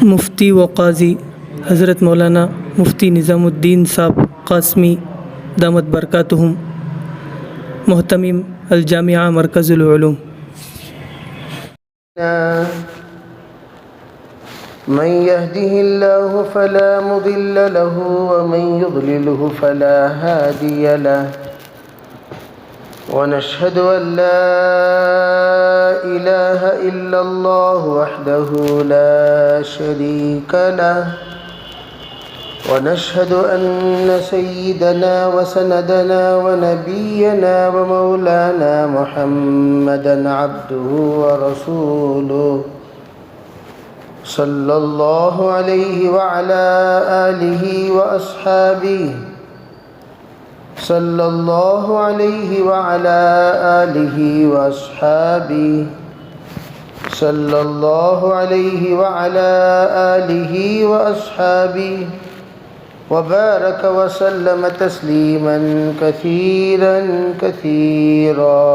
مفتی و قاضی حضرت مولانا مفتی نظام الدین صاحب قاسمی دامت برکاتہم، محتمم الجامعہ مرکز العلوم۔ من يهده الله فلا مضل له ومن يضلله فلا هادي له، ونشهد أن لا إله إلا الله وحده لا شريك له، ونشهد أن سيدنا وسندنا ونبينا ومولانا محمدا عبده ورسوله، صلى الله عليه وعلى آله وأصحابه، صلى الله عليه وعلى آله وأصحابه، صلى الله عليه وعلى آله وأصحابه، وبارك وسلم تسليما كثيرا كثيرا.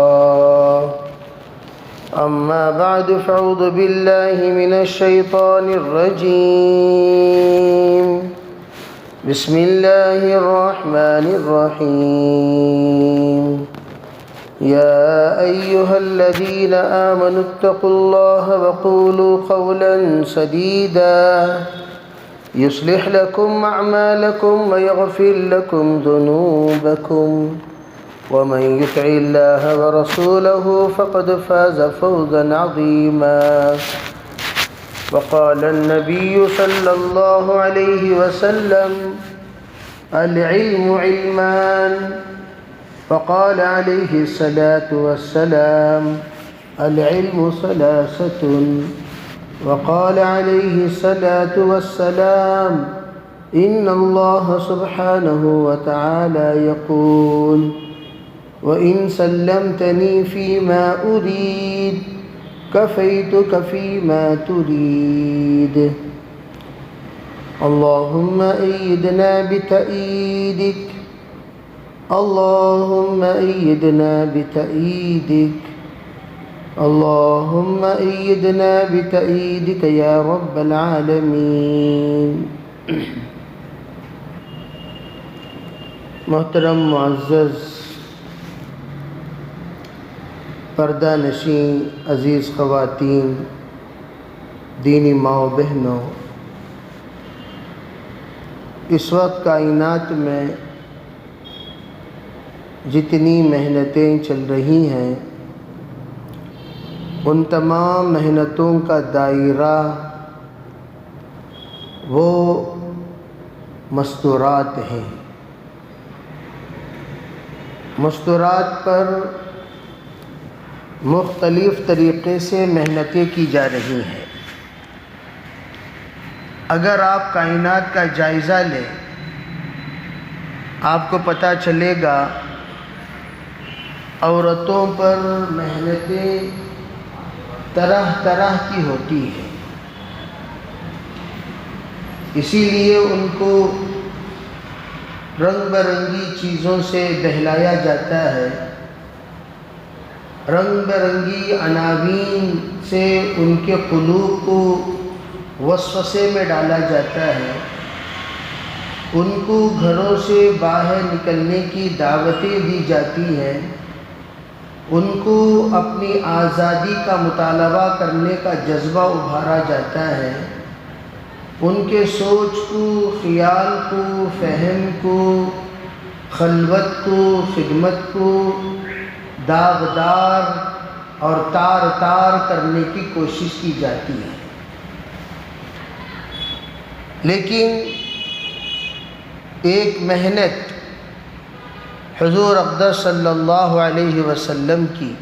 أما بعد فأعوذ بالله من الشيطان الرجيم. بسم الله الرحمن الرحيم. يا أيها الذين آمنوا اتقوا الله وقولوا قولا سديدا يصلح لكم أعمالكم ويغفر لكم ذنوبكم، ومن يطع الله ورسوله فقد فاز فوزا عظيما. وقال النبي صلى الله عليه وسلم: العلم علمان. وقال عليه الصلاة والسلام: العلم ثلاثة. وقال عليه الصلاة والسلام: إن الله سبحانه وتعالى يقول: وإن سلمتني فيما أريد كفيتك فيما تريد. اللهم أيدنا بتأييدك، اللهم أيدنا بتأييدك، اللهم أيدنا بتأييدك يا رب العالمين. محترم معزز پردہ نشین عزیز خواتین، دینی ماں و بہنوں، اس وقت کائنات میں جتنی محنتیں چل رہی ہیں، ان تمام محنتوں کا دائرہ وہ مستورات ہیں۔ مستورات پر مختلف طریقے سے محنتیں کی جا رہی ہیں۔ اگر آپ کائنات کا جائزہ لیں، آپ کو پتہ چلے گا عورتوں پر محنتیں طرح طرح کی ہوتی ہیں، اسی لیے ان کو رنگ برنگی چیزوں سے بہلایا جاتا ہے، رنگ برنگی عناوین سے ان کے قلوب کو وسوسے میں ڈالا جاتا ہے، ان کو گھروں سے باہر نکلنے کی دعوتیں دی جاتی ہیں، ان کو اپنی آزادی کا مطالبہ کرنے کا جذبہ ابھارا جاتا ہے، ان کے سوچ کو، خیال کو، فہم کو، خلوت کو، خدمت کو داغدار اور تار تار کرنے کی کوشش کی جاتی ہے۔ لیکن ایک محنت حضور اقدس صلی اللہ علیہ وسلم کی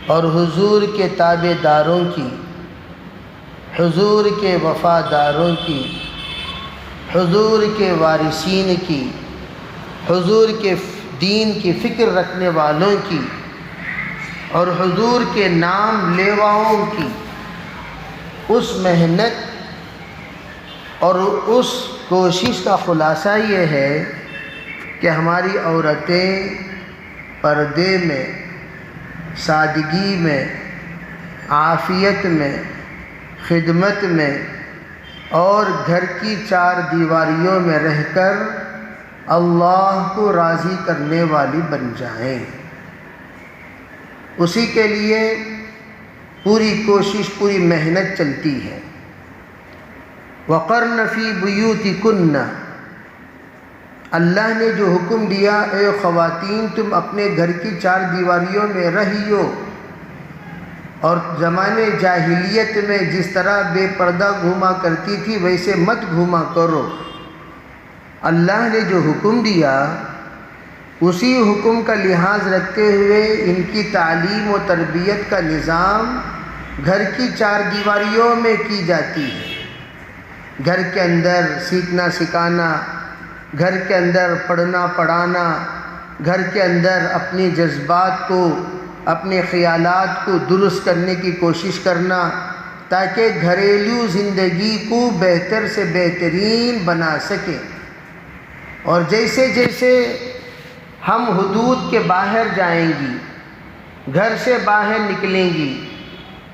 اور حضور کے تابع داروں کی، حضور کے وفاداروں کی، حضور کے وارثین کی، حضور کے دین کی فکر رکھنے والوں کی اور حضور کے نام لیواؤں کی اس محنت اور اس کوشش کا خلاصہ یہ ہے کہ ہماری عورتیں پردے میں، سادگی میں، عافیت میں، خدمت میں اور گھر کی 4 دیواریوں میں رہ کر اللہ کو راضی کرنے والی بن جائیں۔ اسی کے لیے پوری کوشش، پوری محنت چلتی ہے۔ وَقَرْنَ فِي بُيُوتِكُنَّ، اللہ نے جو حکم دیا اے خواتین تم اپنے گھر کی 4 دیواریوں میں رہیو، اور زمانے جاہلیت میں جس طرح بے پردہ گھوما کرتی تھی ویسے مت گھوما کرو۔ اللہ نے جو حکم دیا اسی حکم کا لحاظ رکھتے ہوئے ان کی تعلیم و تربیت کا نظام گھر کی 4 دیواریوں میں کی جاتی ہے۔ گھر کے اندر سیکھنا سکھانا، گھر کے اندر پڑھنا پڑھانا، گھر کے اندر اپنی جذبات کو، اپنے خیالات کو درست کرنے کی کوشش کرنا، تاکہ گھریلو زندگی کو بہتر سے بہترین بنا سکیں۔ اور جیسے جیسے ہم حدود کے باہر جائیں گی، گھر سے باہر نکلیں گی،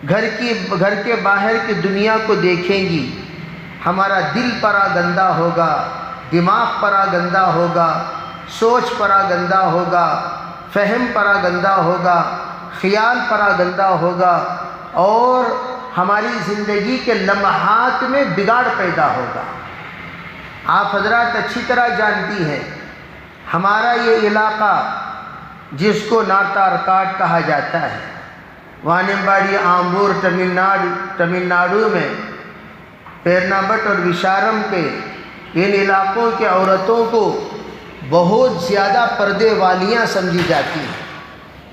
گھر کے باہر کی دنیا کو دیکھیں گی، ہمارا دل پراگندہ ہوگا، دماغ پراگندہ ہوگا، سوچ پراگندہ ہوگا، فہم پراگندہ ہوگا، خیال پراگندہ ہوگا، اور ہماری زندگی کے لمحات میں بگاڑ پیدا ہوگا۔ آپ حضرات اچھی طرح جانتی ہیں ہمارا یہ علاقہ جس کو نارتھ آرکاٹ کہا جاتا ہے، وانمباڑی، آمبور، تمل ناڈو میں پیرنابٹ اور وشارم کے ان علاقوں کے عورتوں کو بہت زیادہ پردے والیاں سمجھی جاتی ہیں۔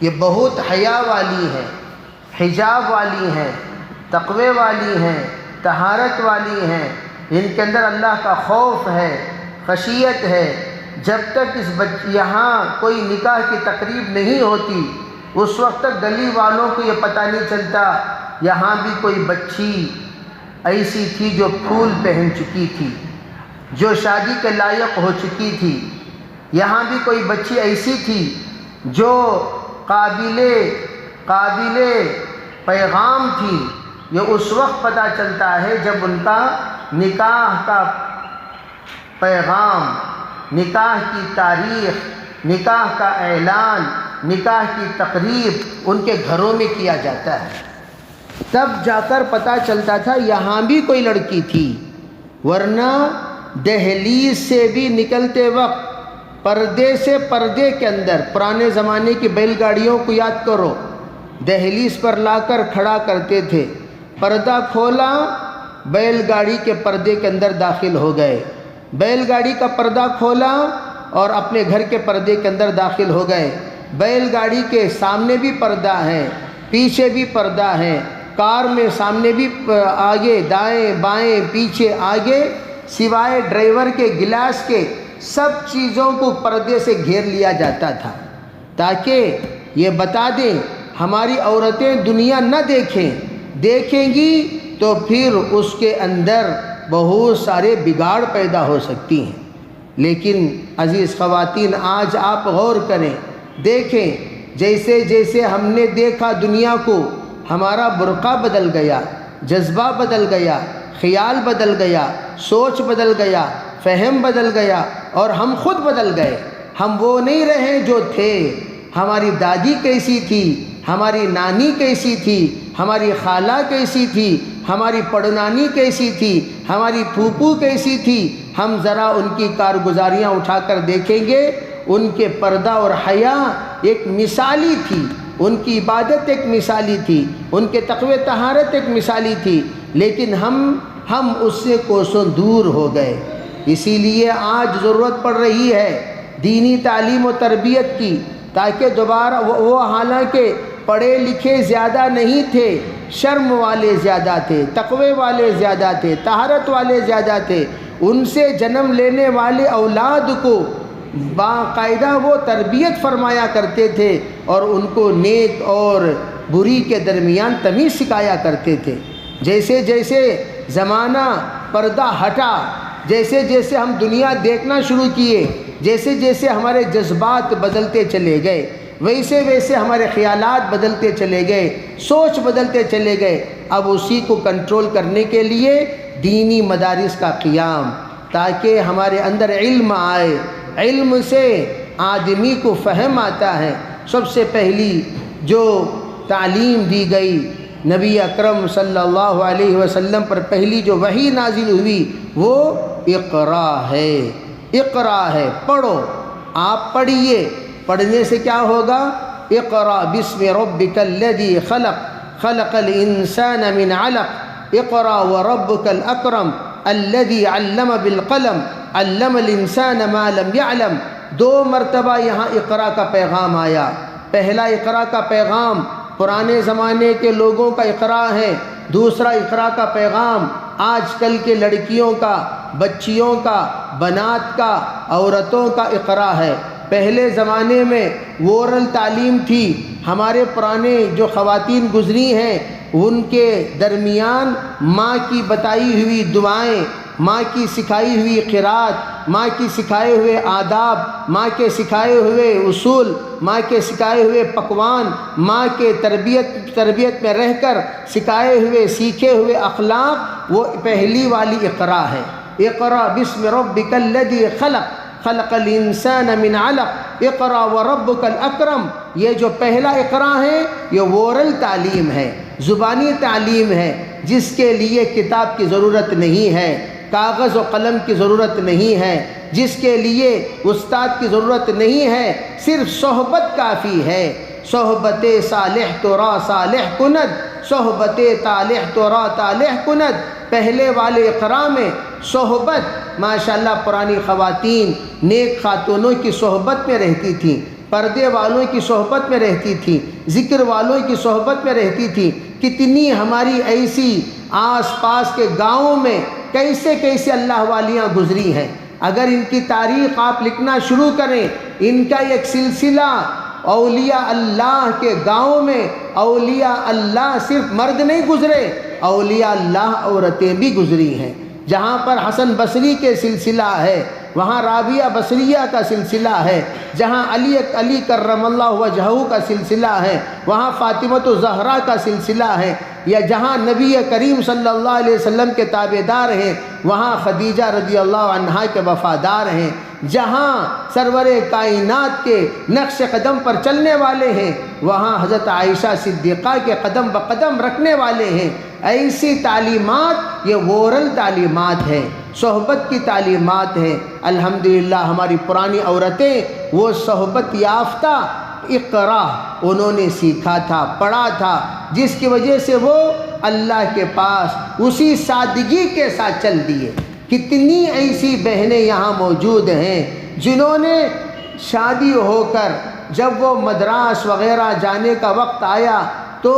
یہ بہت حیا والی ہیں، حجاب والی ہیں، تقوی والی ہیں، طہارت والی ہیں، ان کے اندر اللہ کا خوف ہے، خشیت ہے۔ جب تک یہاں کوئی نکاح کی تقریب نہیں ہوتی اس وقت تک گلی والوں کو یہ پتہ نہیں چلتا یہاں بھی کوئی بچی ایسی تھی جو پھول پہن چکی تھی، جو شادی کے لائق ہو چکی تھی، یہاں بھی کوئی بچی ایسی تھی جو قابل پیغام تھی۔ یہ اس وقت پتہ چلتا ہے جب ان کا نکاح کا پیغام، نکاح کی تاریخ، نکاح کا اعلان، نکاح کی تقریب ان کے گھروں میں کیا جاتا ہے، تب جا کر پتہ چلتا تھا یہاں بھی کوئی لڑکی تھی۔ ورنہ دہلیز سے بھی نکلتے وقت پردے سے پردے کے اندر، پرانے زمانے کی بیل گاڑیوں کو یاد کرو، دہلیز پر لا کر کھڑا کرتے تھے، پردہ کھولا، بیل گاڑی کے پردے کے اندر داخل ہو گئے، بیل گاڑی کا پردہ کھولا اور اپنے گھر کے پردے کے اندر داخل ہو گئے۔ بیل گاڑی کے سامنے بھی پردہ ہے، پیچھے بھی پردہ ہے، کار میں سامنے بھی، آگے دائیں بائیں پیچھے آگے، سوائے ڈرائیور کے گلاس کے سب چیزوں کو پردے سے گھیر لیا جاتا تھا، تاکہ یہ بتا دیں ہماری عورتیں دنیا نہ دیکھیں گی تو پھر اس کے اندر بہت سارے بگاڑ پیدا ہو سکتی ہیں۔ لیکن عزیز خواتین، آج آپ غور کریں، دیکھیں، جیسے جیسے ہم نے دیکھا دنیا کو، ہمارا برقع بدل گیا، جذبہ بدل گیا، خیال بدل گیا، سوچ بدل گیا، فہم بدل گیا، اور ہم خود بدل گئے۔ ہم وہ نہیں رہے جو تھے۔ ہماری دادی کیسی تھی، ہماری نانی کیسی تھی، ہماری خالہ کیسی تھی، ہماری پڑنانی کیسی تھی، ہماری پھوپھو کیسی تھی، ہم ذرا ان کی کارگزاریاں اٹھا کر دیکھیں گے۔ ان کے پردہ اور حیا ایک مثالی تھی، ان کی عبادت ایک مثالی تھی، ان کے تقوی طہارت ایک مثالی تھی، لیکن ہم اس سے کوسوں دور ہو گئے۔ اسی لیے آج ضرورت پڑ رہی ہے دینی تعلیم و تربیت کی، تاکہ دوبارہ وہ حالانکہ پڑھے لکھے زیادہ نہیں تھے، شرم والے زیادہ تھے، تقوی والے زیادہ تھے، طہارت والے زیادہ تھے، ان سے جنم لینے والے اولاد کو باقاعدہ وہ تربیت فرمایا کرتے تھے اور ان کو نیک اور بری کے درمیان تمیز سکھایا کرتے تھے۔ جیسے جیسے زمانہ پردہ ہٹا، جیسے جیسے ہم دنیا دیکھنا شروع کیے، جیسے جیسے ہمارے جذبات بدلتے چلے گئے، ویسے ویسے ہمارے خیالات بدلتے چلے گئے، سوچ بدلتے چلے گئے۔ اب اسی کو کنٹرول کرنے کے لیے دینی مدارس کا قیام، تاکہ ہمارے اندر علم آئے، علم سے آدمی کو فہم آتا ہے۔ سب سے پہلی جو تعلیم دی گئی نبی اکرم صلی اللہ علیہ وسلم پر، پہلی جو وحی نازل ہوئی وہ اقرا ہے، اقرا ہے، پڑھو۔ آپ پڑھیے، پڑھنے سے کیا ہوگا؟ اقرا بسم ربک الذی خلق، خلق الانسان من علق، اقرا وربک الاکرم الذی علم بالقلم، علم الانسان ما لم يعلم۔ 2 مرتبہ یہاں اقرا کا پیغام آیا۔ پہلا اقرا کا پیغام پرانے زمانے کے لوگوں کا اقرا ہے، دوسرا اقرا کا پیغام آج کل کے لڑکیوں کا، بچیوں کا، بنات کا، عورتوں کا اقرا ہے۔ پہلے زمانے میں اورل تعلیم تھی۔ ہمارے پرانے جو خواتین گزری ہیں ان کے درمیان ماں کی بتائی ہوئی دعائیں، ماں کی سکھائی ہوئی قرات، ماں کی سکھائے ہوئے آداب، ماں کے سکھائے ہوئے اصول، ماں کے سکھائے ہوئے پکوان، ماں کے تربیت میں رہ کر سکھائے ہوئے سیکھے ہوئے اخلاق، وہ پہلی والی اقرا ہے۔ اقرا بسم ربک الذی خلق، خلق الانسان من علق، اقرا وربک الاکرم۔ یہ جو پہلا اقرا ہے یہ اورل تعلیم ہے، زبانی تعلیم ہے، جس کے لیے کتاب کی ضرورت نہیں ہے، کاغذ و قلم کی ضرورت نہیں ہے، جس کے لیے استاد کی ضرورت نہیں ہے، صرف صحبت کافی ہے۔ صحبت صالح تو را صالح کند، صحبت طالح تو را طالح کند۔ پہلے والے اقرا میں صحبت، ماشاءاللہ پرانی خواتین نیک خاتونوں کی صحبت میں رہتی تھیں، پردے والوں کی صحبت میں رہتی تھیں، ذکر والوں کی صحبت میں رہتی تھیں۔ کتنی ہماری ایسی آس پاس کے گاؤں میں کیسے کیسے اللہ والیاں گزری ہیں۔ اگر ان کی تاریخ آپ لکھنا شروع کریں، ان کا ایک سلسلہ اولیاء اللہ کے گاؤں میں، اولیاء اللہ صرف مرد نہیں گزرے، اولیاء اللہ عورتیں بھی گزری ہیں۔ جہاں پر حسن بصری کے سلسلہ ہے وہاں رابعہ بصریہ کا سلسلہ ہے، جہاں علی کرم اللہ وجہہ کا سلسلہ ہے وہاں فاطمۃ الزہرا کا سلسلہ ہے، یا جہاں نبی کریم صلی اللہ علیہ وسلم کے تابعدار ہیں وہاں خدیجہ رضی اللہ عنہا کے وفادار ہیں، جہاں سرور کائنات کے نقش قدم پر چلنے والے ہیں وہاں حضرت عائشہ صدیقہ کے قدم بقدم رکھنے والے ہیں۔ ایسی تعلیمات یہ اورل تعلیمات ہیں، صحبت کی تعلیمات ہیں۔ الحمدللہ ہماری پرانی عورتیں وہ صحبت یافتہ اقرا انہوں نے سیکھا تھا، پڑھا تھا، جس کی وجہ سے وہ اللہ کے پاس اسی سادگی کے ساتھ چل دیے۔ کتنی ایسی بہنیں یہاں موجود ہیں جنہوں نے شادی ہو کر جب وہ مدراس وغیرہ جانے کا وقت آیا تو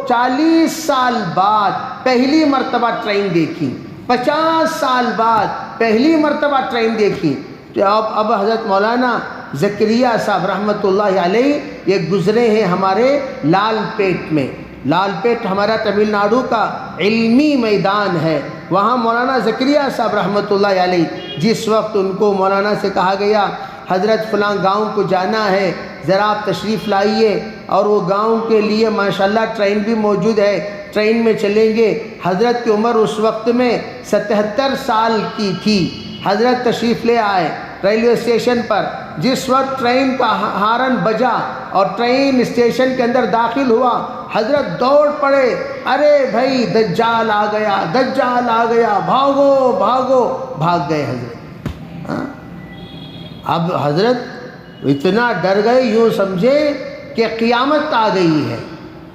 40 سال بعد پہلی مرتبہ ٹرین دیکھی، 50 سال بعد پہلی مرتبہ ٹرین دیکھی۔ تو اب حضرت مولانا زکریا صاحب رحمۃ اللہ علیہ یہ گزرے ہیں ہمارے لال پیٹ میں۔ لال پیٹ ہمارا تمل ناڈو کا علمی میدان ہے، وہاں مولانا زکریا صاحب رحمۃ اللہ علیہ جس وقت ان کو مولانا سے کہا گیا حضرت فلاں گاؤں کو جانا ہے، ذرا آپ تشریف لائیے، اور وہ گاؤں کے لیے ماشاءاللہ ٹرین بھی موجود ہے، ٹرین میں چلیں گے۔ حضرت کی عمر اس وقت میں 77 سال کی تھی۔ حضرت تشریف لے آئے ریلوے اسٹیشن پر، جس وقت ٹرین کا ہارن بجا اور ٹرین اسٹیشن کے اندر داخل ہوا، حضرت دوڑ پڑے، ارے بھائی دجال آ گیا، دجال آ گیا، بھاگو بھاگو، بھاگ گئے حضرت۔ اب حضرت اتنا ڈر گئے، یوں سمجھے کہ قیامت آ گئی ہے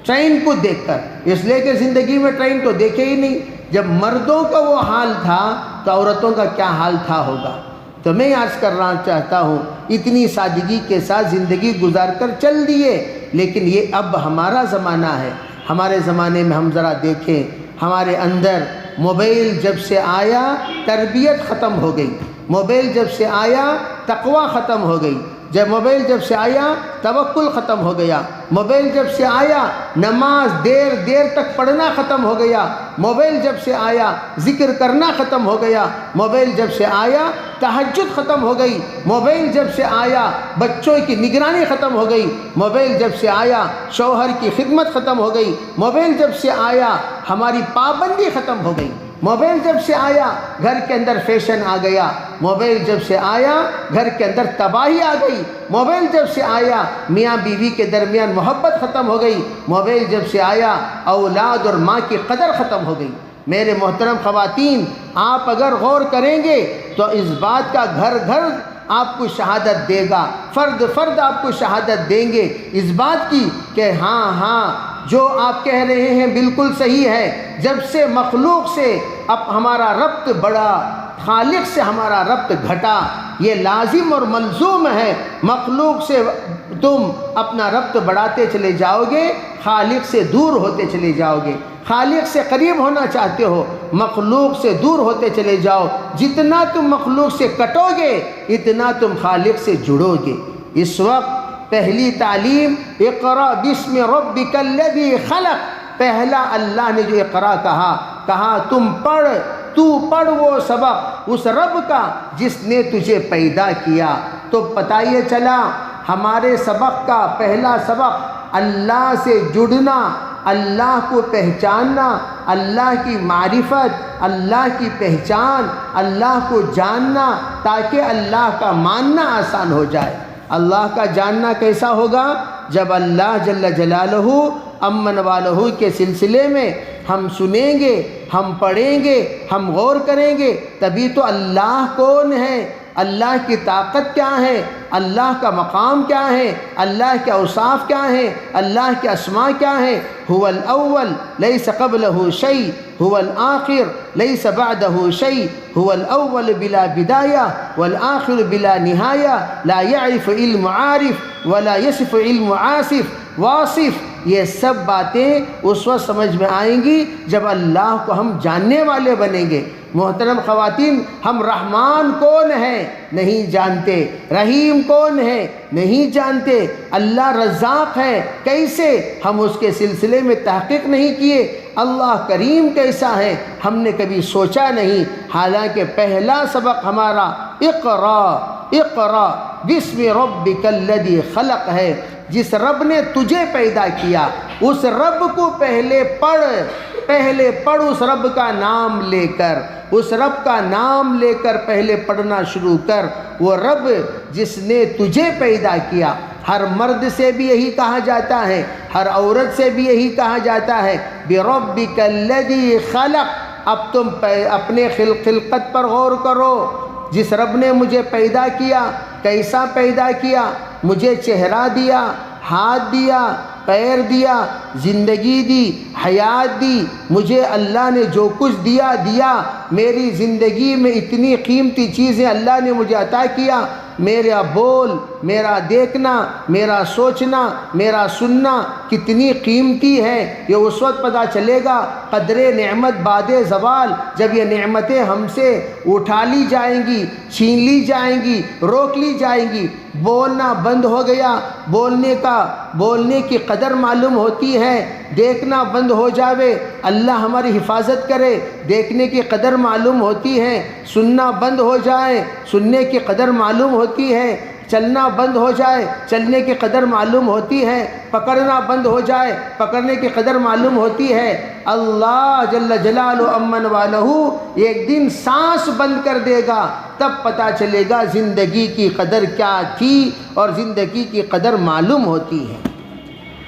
ٹرین کو دیکھ کر، اس لیے کہ زندگی میں ٹرین تو دیکھے ہی نہیں۔ جب مردوں کا وہ حال تھا تو عورتوں کا کیا حال تھا ہوگا۔ تو میں عرض کرنا چاہتا ہوں اتنی سادگی کے ساتھ زندگی گزار کر چل دیے، لیکن یہ اب ہمارا زمانہ ہے۔ ہمارے زمانے میں ہم ذرا دیکھیں، ہمارے اندر موبائل جب سے آیا تربیت ختم ہو گئی، موبائل جب سے آیا تقوی ختم ہو گئی، موبائل جب سے آیا توکل ختم ہو گیا۔ موبائل جب سے آیا نماز دیر دیر تک پڑھنا ختم ہو گیا، موبائل جب سے آیا ذکر کرنا ختم ہو گیا، موبائل جب سے آیا تہجد ختم ہو گئی، موبائل جب سے آیا بچوں کی نگرانی ختم ہو گئی، موبائل جب سے آیا شوہر کی خدمت ختم ہو گئی، موبائل جب سے آیا ہماری پابندی ختم ہو گئی، موبائل جب سے آیا گھر کے اندر فیشن آ گیا، موبائل جب سے آیا گھر کے اندر تباہی آ گئی، موبائل جب سے آیا میاں بیوی کے درمیان محبت ختم ہو گئی، موبائل جب سے آیا اولاد اور ماں کی قدر ختم ہو گئی۔ میرے محترم خواتین، آپ اگر غور کریں گے تو اس بات کا گھر گھر آپ کو شہادت دے گا، فرد فرد آپ کو شہادت دیں گے اس بات کی کہ ہاں جو آپ کہہ رہے ہیں بالکل صحیح ہے۔ جب سے مخلوق سے اب ہمارا ربط بڑھا، خالق سے ہمارا ربط گھٹا، یہ لازم اور ملزوم ہے۔ مخلوق سے تم اپنا ربط بڑھاتے چلے جاؤ گے، خالق سے دور ہوتے چلے جاؤ گے۔ خالق سے قریب ہونا چاہتے ہو، مخلوق سے دور ہوتے چلے جاؤ۔ جتنا تم مخلوق سے کٹو گے اتنا تم خالق سے جڑو گے۔ اس وقت پہلی تعلیم اقرأ بسم ربک الذی خلق، پہلا اللہ نے جو اقرأ کہا تم پڑھ، تو پڑھ وہ سبق اس رب کا جس نے تجھے پیدا کیا۔ تو پتہ یہ چلا ہمارے سبق کا پہلا سبق اللہ سے جڑنا، اللہ کو پہچاننا، اللہ کی معرفت، اللہ کی پہچان، اللہ کو جاننا، تاکہ اللہ کا ماننا آسان ہو جائے۔ اللہ کا جاننا کیسا ہوگا؟ جب اللہ جل جلالہ امن والہ کے سلسلے میں ہم سنیں گے، ہم پڑھیں گے، ہم غور کریں گے، تبھی تو اللہ کون ہے، اللہ کی طاقت کیا ہے، اللہ کا مقام کیا ہے، اللہ کے اوصاف کیا ہیں، اللہ کے اسماء کیا ہیں۔ هو الاول ليس قبله شيء، هو الآخر ليس بعده شيء، هو الاول بلا بداية والآخر بلا نهاية، لا يعرف علم عارف ولا يصف علم عاصف واصف۔ یہ سب باتیں اس وقت سمجھ میں آئیں گی جب اللہ کو ہم جاننے والے بنیں گے۔ محترم خواتین، ہم رحمان کون ہیں نہیں جانتے، رحیم کون ہے نہیں جانتے، اللہ رزاق ہے کیسے ہم اس کے سلسلے میں تحقیق نہیں کیے، اللہ کریم کیسا ہے ہم نے کبھی سوچا نہیں۔ حالانکہ پہلا سبق ہمارا اقرأ بسم ربک الذی خلق ہے۔ جس رب نے تجھے پیدا کیا اس رب کو پہلے پڑھ اس رب کا نام لے کر، اس رب کا نام لے کر پہلے پڑھنا شروع کر۔ وہ رب جس نے تجھے پیدا کیا، ہر مرد سے بھی یہی کہا جاتا ہے، ہر عورت سے بھی یہی کہا جاتا ہے، بربک الذی خلق۔ اب تم اپنے خلقت پر غور کرو۔ جس رب نے مجھے پیدا کیا، کیسا پیدا کیا؟ مجھے چہرہ دیا، ہاتھ دیا، پیر دیا، زندگی دی، حیات دی، مجھے اللہ نے جو کچھ دیا۔ میری زندگی میں اتنی قیمتی چیزیں اللہ نے مجھے عطا کیا۔ میرا بول، میرا دیکھنا، میرا سوچنا، میرا سننا کتنی قیمتی ہے، یہ اس وقت پتہ چلے گا قدر نعمت بعد زوال، جب یہ نعمتیں ہم سے اٹھا لی جائیں گی، چھین لی جائیں گی، روک لی جائیں گی۔ بولنا بند ہو گیا، بولنے کی قدر معلوم ہوتی ہے، دیکھنا بند ہو جاوے، اللہ ہماری حفاظت کرے، دیکھنے کی قدر معلوم ہوتی ہے، سننا بند ہو جائے، سننے کی قدر معلوم ہوتی ہے، چلنا بند ہو جائے، چلنے کی قدر معلوم ہوتی ہے، پکڑنا بند ہو جائے، پکڑنے کی قدر معلوم ہوتی ہے۔ اللہ جل جلالہ امن والہ ایک دن سانس بند کر دے گا، تب پتہ چلے گا زندگی کی قدر کیا تھی اور زندگی کی قدر معلوم ہوتی ہے۔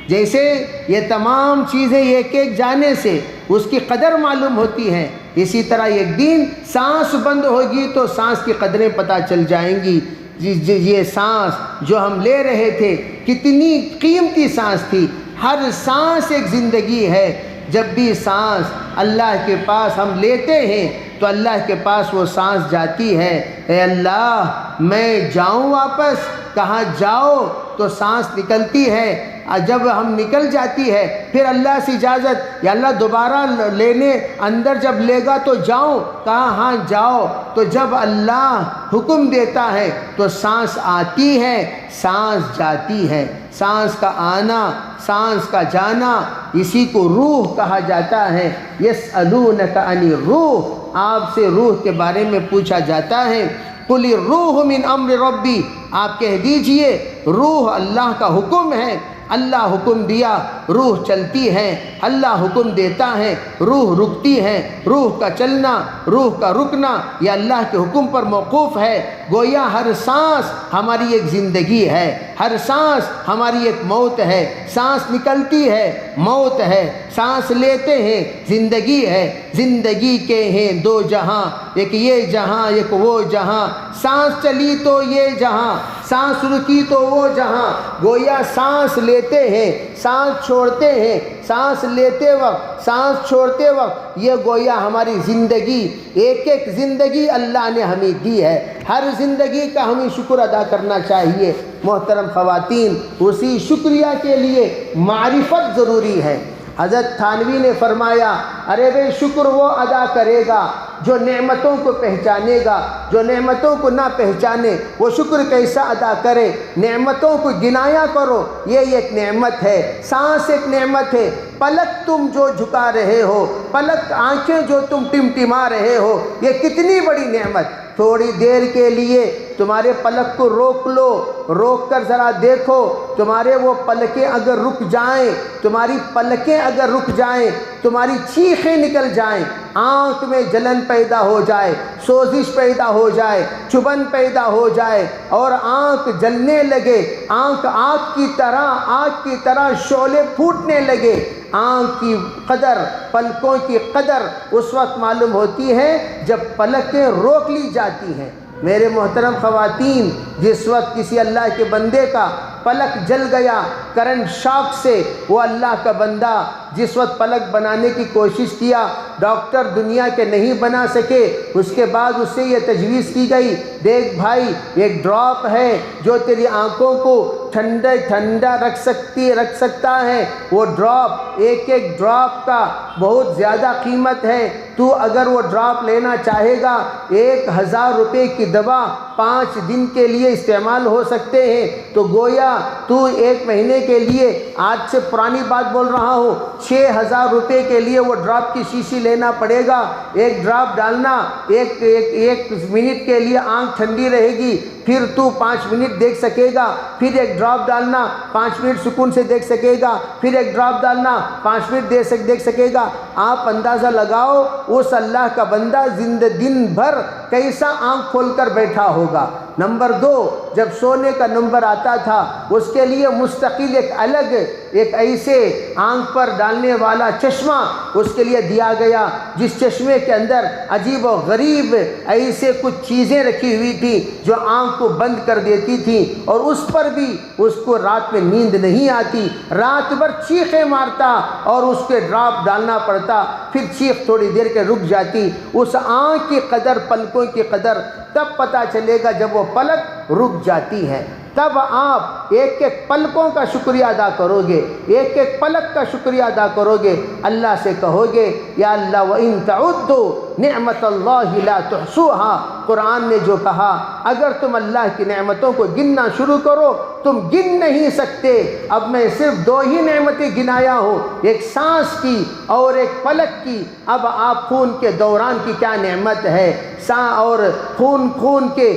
جیسے یہ تمام چیزیں ایک ایک جانے سے اس کی قدر معلوم ہوتی ہے، اسی طرح ایک دن سانس بند ہوگی تو سانس کی قدریں پتہ چل جائیں گی۔ یہ سانس جو ہم لے رہے تھے کتنی قیمتی سانس تھی، ہر سانس ایک زندگی ہے۔ جب بھی سانس اللہ کے پاس ہم لیتے ہیں تو اللہ کے پاس وہ سانس جاتی ہے، اے اللہ میں جاؤں واپس، کہاں جاؤ تو سانس نکلتی ہے، جب ہم نکل جاتی ہے پھر اللہ سے اجازت، یا اللہ دوبارہ لینے اندر جب لے گا تو جاؤں، کہا ہاں جاؤ۔ تو جب اللہ حکم دیتا ہے تو سانس آتی ہے، سانس جاتی ہے۔ سانس کا آنا، سانس کا جانا، اسی کو روح کہا جاتا ہے۔ یسألونک عن الروح، آپ سے روح کے بارے میں پوچھا جاتا ہے۔ قل الروح من امر ربی، آپ کہہ دیجئے روح اللہ کا حکم ہے، اللہ حکم دیا روح چلتی ہے، اللہ حکم دیتا ہے روح رکتی ہے۔ روح کا چلنا، روح کا رکنا یہ اللہ کے حکم پر موقوف ہے۔ گویا ہر سانس ہماری ایک زندگی ہے، ہر سانس ہماری ایک موت ہے۔ سانس نکلتی ہے موت ہے، سانس لیتے ہیں زندگی ہے۔ زندگی کے ہیں دو جہاں، ایک یہ جہاں ایک وہ جہاں، سانس چلی تو یہ جہاں، سانس رکی تو وہ جہاں۔ گویا سانس لیتے ہیں، سانس چھوڑتے ہیں، سانس لیتے وقت، سانس چھوڑتے وقت، یہ گویا ہماری زندگی، ایک ایک زندگی اللہ نے ہمیں دی ہے۔ ہر زندگی کا ہمیں شکر ادا کرنا چاہیے۔ محترم خواتین، اسی شکریہ کے لیے معرفت ضروری ہے۔ حضرت تھانوی نے فرمایا، ارے بھئی شکر وہ ادا کرے گا جو نعمتوں کو پہچانے گا، جو نعمتوں کو نہ پہچانے وہ شکر کیسا ادا کرے؟ نعمتوں کو گنایا کرو، یہ ایک نعمت ہے۔ سانس ایک نعمت ہے، پلک تم جو جھکا رہے ہو، پلک آنکھیں جو تم ٹمٹما رہے ہو، یہ کتنی بڑی نعمت۔ تھوڑی دیر کے لیے تمہارے پلک کو روک لو، روک کر ذرا دیکھو، تمہارے وہ پلکیں اگر رک جائیں، تمہاری پلکیں اگر رک جائیں، تمہاری چیخیں نکل جائیں، آنکھ میں جلن پیدا ہو جائے، سوزش پیدا ہو جائے، چبھن پیدا ہو جائے اور آنکھ جلنے لگے، آنکھ آگ کی طرح شعلے پھوٹنے لگے، آنکھ کی قدر، پلکوں کی قدر اس وقت معلوم ہوتی ہے جب پلکیں روک لی جاتی ہیں۔ میرے محترم خواتین، جس وقت کسی اللہ کے بندے کا پلک جل گیا کرنٹ شاک سے، وہ اللہ کا بندہ جس وقت پلک بنانے کی کوشش کیا، ڈاکٹر دنیا کے نہیں بنا سکے، اس کے بعد اس سے یہ تجویز کی گئی، دیکھ بھائی ایک ڈراپ ہے جو تیری آنکھوں کو ٹھنڈا رکھ سکتا ہے۔ وہ ڈراپ، ایک ایک ڈراپ کا بہت زیادہ قیمت ہے، تو اگر وہ ڈراپ لینا چاہے گا 1000 روپے کی دوا 5 دن کے لیے استعمال ہو سکتے ہیں، تو گویا تو 1 مہینے کے لیے، آج سے پرانی بات بول رہا ہوں، 6000 روپے کے لیے وہ ڈراپ کی شیشی لینا پڑے گا۔ ایک ڈراپ ڈالنا، ایک منٹ کے لیے آنکھ ٹھنڈی رہے گی، پھر تو 5 منٹ دیکھ سکے گا، پھر ایک ڈراپ ڈالنا 5 منٹ سکون سے دیکھ سکے گا، پھر ایک ڈراپ ڈالنا 5 منٹ دیکھ سکے گا۔ آپ اندازہ لگاؤ اس اللہ کا بندہ دن بھر کیسا آنکھ کھول کر بیٹھا ہوگا۔ نمبر 2، جب سونے کا نمبر آتا تھا اس کے لیے مستقل ایک ایسے آنکھ پر ڈالنے والا چشمہ اس کے لیے دیا گیا، جس چشمے کے اندر عجیب و غریب ایسے کچھ چیزیں رکھی ہوئی تھی جو آنکھ کو بند کر دیتی تھی، اور اس پر بھی اس کو رات میں نیند نہیں آتی، رات بھر چیخیں مارتا اور اس کے ڈراپ ڈالنا پڑتا، پھر چیخ تھوڑی دیر کے رک جاتی۔ اس آنکھ کی قدر، پلکوں کی قدر تب پتہ چلے گا جب وہ پلک رک جاتی ہے، تب آپ ایک ایک پلکوں کا شکریہ ادا کرو گے، ایک ایک پلک کا شکریہ ادا کرو گے۔ اللہ سے کہو گے یا اللہ وَإِن تَعُدُّوا نِعْمَةَ اللَّهِ لَا تُحْصُوهَا، قرآن نے جو کہا اگر تم اللہ کی نعمتوں کو گننا شروع کرو تم گن نہیں سکتے۔ اب میں صرف 2 ہی نعمتیں گنایا ہوں، ایک سانس کی اور ایک پلک کی۔ اب آپ خون کے دوران کی کیا نعمت ہے، اور خون کے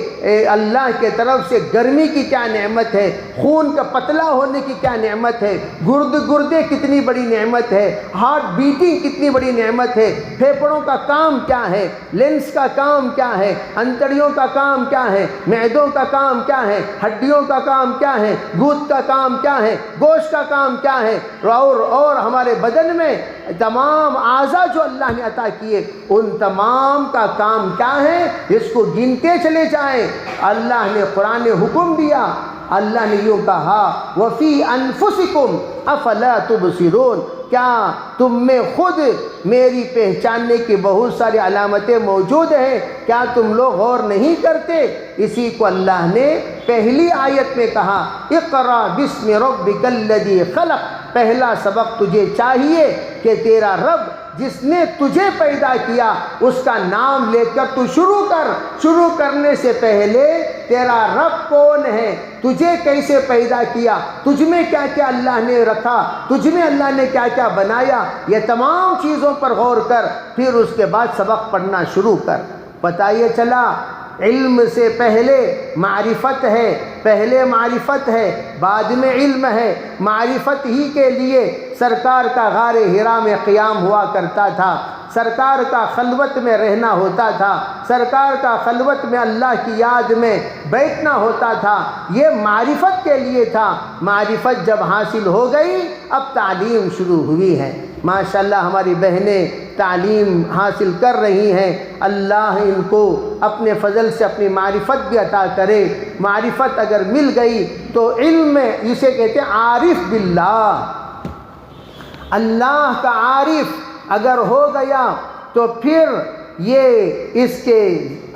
اللہ کے طرف سے گرمی کی کیا نعمت ہے، خون کا پتلا ہونے کی کیا نعمت ہے، گردے کتنی بڑی نعمت ہے، ہارٹ بیٹنگ کتنی بڑی نعمت ہے، پھیپھڑوں کا کام کیا ہے، لینس کا کام کیا ہے، انتڑیوں کا کام کیا ہے، معدوں کا کام کیا ہے، ہڈیوں کا کام کیا ہے، گوشت کا کام کیا ہے، گوشت کا کام کیا ہے، اور ہمارے بدن میں تمام اعضاء جو اللہ نے عطا کیے ان تمام کا کام کیا ہے، اس کو گنتے چلے جائیں۔ اللہ نے قرآن نے حکم دیا، اللہ نے یوں کہا وَفِي أَنفُسِكُمْ أَفَلَا تُبْصِرُونَ، کیا تم میں خود میری پہچاننے کی بہت ساری علامتیں موجود ہیں، کیا تم لوگ غور نہیں کرتے؟ اسی کو اللہ نے پہلی آیت میں کہا اقرأ بسم ربک الذی خلق، پہلا سبق تجھے چاہیے کہ تیرا رب جس نے تجھے پیدا کیا اس کا نام لے کر تو شروع کر۔ شروع کرنے سے پہلے تیرا رب کون ہے، تجھے کیسے پیدا کیا، تجھ میں کیا کیا اللہ نے رکھا، تجھ میں اللہ نے کیا کیا بنایا، یہ تمام چیزوں پر غور کر، پھر اس کے بعد سبق پڑھنا شروع کر۔ پتہ یہ چلا علم سے پہلے معرفت ہے، پہلے معرفت ہے بعد میں علم ہے۔ معرفت ہی کے لیے سرکار کا غار حرا میں قیام ہوا کرتا تھا، سرکار کا خلوت میں رہنا ہوتا تھا، سرکار کا خلوت میں اللہ کی یاد میں بیٹھنا ہوتا تھا، یہ معرفت کے لیے تھا۔ معرفت جب حاصل ہو گئی اب تعلیم شروع ہوئی ہے۔ ماشاءاللہ ہماری بہنیں تعلیم حاصل کر رہی ہیں، اللہ ان کو اپنے فضل سے اپنی معرفت بھی عطا کرے۔ معرفت اگر مل گئی تو علم میں اسے کہتے ہیں عارف باللہ، اللہ کا عارف اگر ہو گیا تو پھر یہ اس کے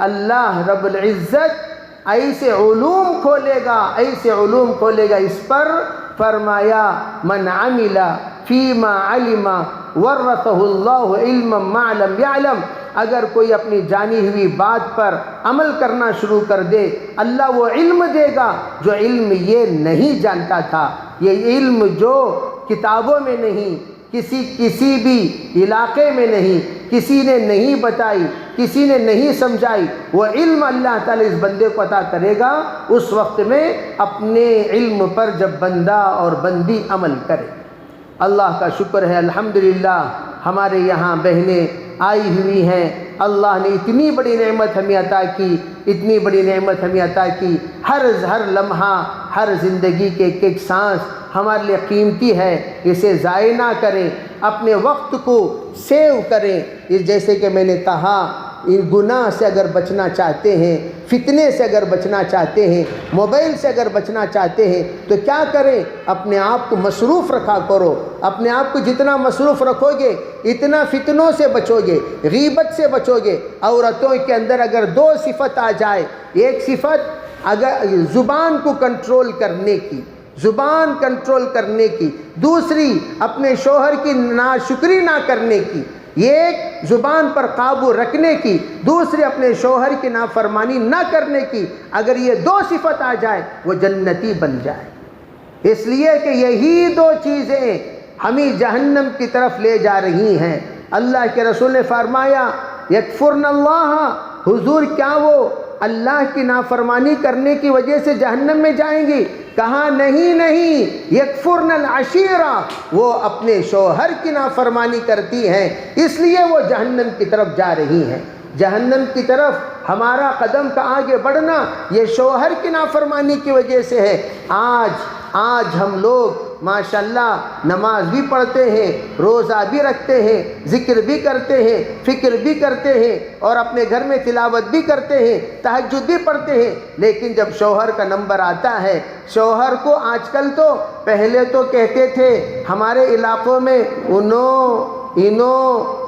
اللہ رب العزت ایسے علوم کھولے گا، ایسے علوم کھولے گا۔ اس پر فرمایا من عمل فیما علم ورثہ اللہ علما ما لم یعلم، اگر کوئی اپنی جانی ہوئی بات پر عمل کرنا شروع کر دے اللہ وہ علم دے گا جو علم یہ نہیں جانتا تھا۔ یہ علم جو کتابوں میں نہیں، کسی بھی علاقے میں نہیں، کسی نے نہیں بتائی، کسی نے نہیں سمجھائی، وہ علم اللہ تعالی اس بندے کو عطا کرے گا اس وقت میں اپنے علم پر جب بندہ اور بندی عمل کرے۔ اللہ کا شکر ہے الحمدللہ ہمارے یہاں بہنیں آئی ہوئی ہیں، اللہ نے اتنی بڑی نعمت ہمیں عطا کی، اتنی بڑی نعمت ہمیں عطا کی۔ ہر لمحہ، ہر زندگی کے ایک ایک سانس ہمارے لیے قیمتی ہے، اسے ضائع نہ کریں، اپنے وقت کو سیو کریں۔ جیسے کہ میں نے کہا گناہ سے اگر بچنا چاہتے ہیں، فتنے سے اگر بچنا چاہتے ہیں، موبائل سے اگر بچنا چاہتے ہیں تو کیا کریں؟ اپنے آپ کو مصروف رکھا کرو۔ اپنے آپ کو جتنا مصروف رکھو گے اتنا فتنوں سے بچو گے، غیبت سے بچو گے۔ عورتوں کے اندر اگر دو صفت آ جائے، ایک صفت اگر زبان کو کنٹرول کرنے کی، زبان کنٹرول کرنے کی، دوسری اپنے شوہر کی ناشکری نہ کرنے کی، ایک زبان پر قابو رکھنے کی، دوسری اپنے شوہر کی نافرمانی نہ کرنے کی، اگر یہ دو صفت آ جائے وہ جنتی بن جائے۔ اس لیے کہ یہی دو چیزیں ہمیں جہنم کی طرف لے جا رہی ہیں۔ اللہ کے رسول نے فرمایا یکفرن اللہ، حضور کیا وہ اللہ کی نافرمانی کرنے کی وجہ سے جہنم میں جائیں گی؟ کہا نہیں، یکفرن العشیرہ، وہ اپنے شوہر کی نافرمانی کرتی ہیں اس لیے وہ جہنم کی طرف جا رہی ہیں۔ جہنم کی طرف ہمارا قدم کا آگے بڑھنا یہ شوہر کی نافرمانی کی وجہ سے ہے۔ آج ہم لوگ ماشاءاللہ نماز بھی پڑھتے ہیں، روزہ بھی رکھتے ہیں، ذکر بھی کرتے ہیں، فکر بھی کرتے ہیں، اور اپنے گھر میں تلاوت بھی کرتے ہیں، تہجد بھی پڑھتے ہیں، لیکن جب شوہر کا نمبر آتا ہے، شوہر کو آج کل تو پہلے تو کہتے تھے ہمارے علاقوں میں انہوں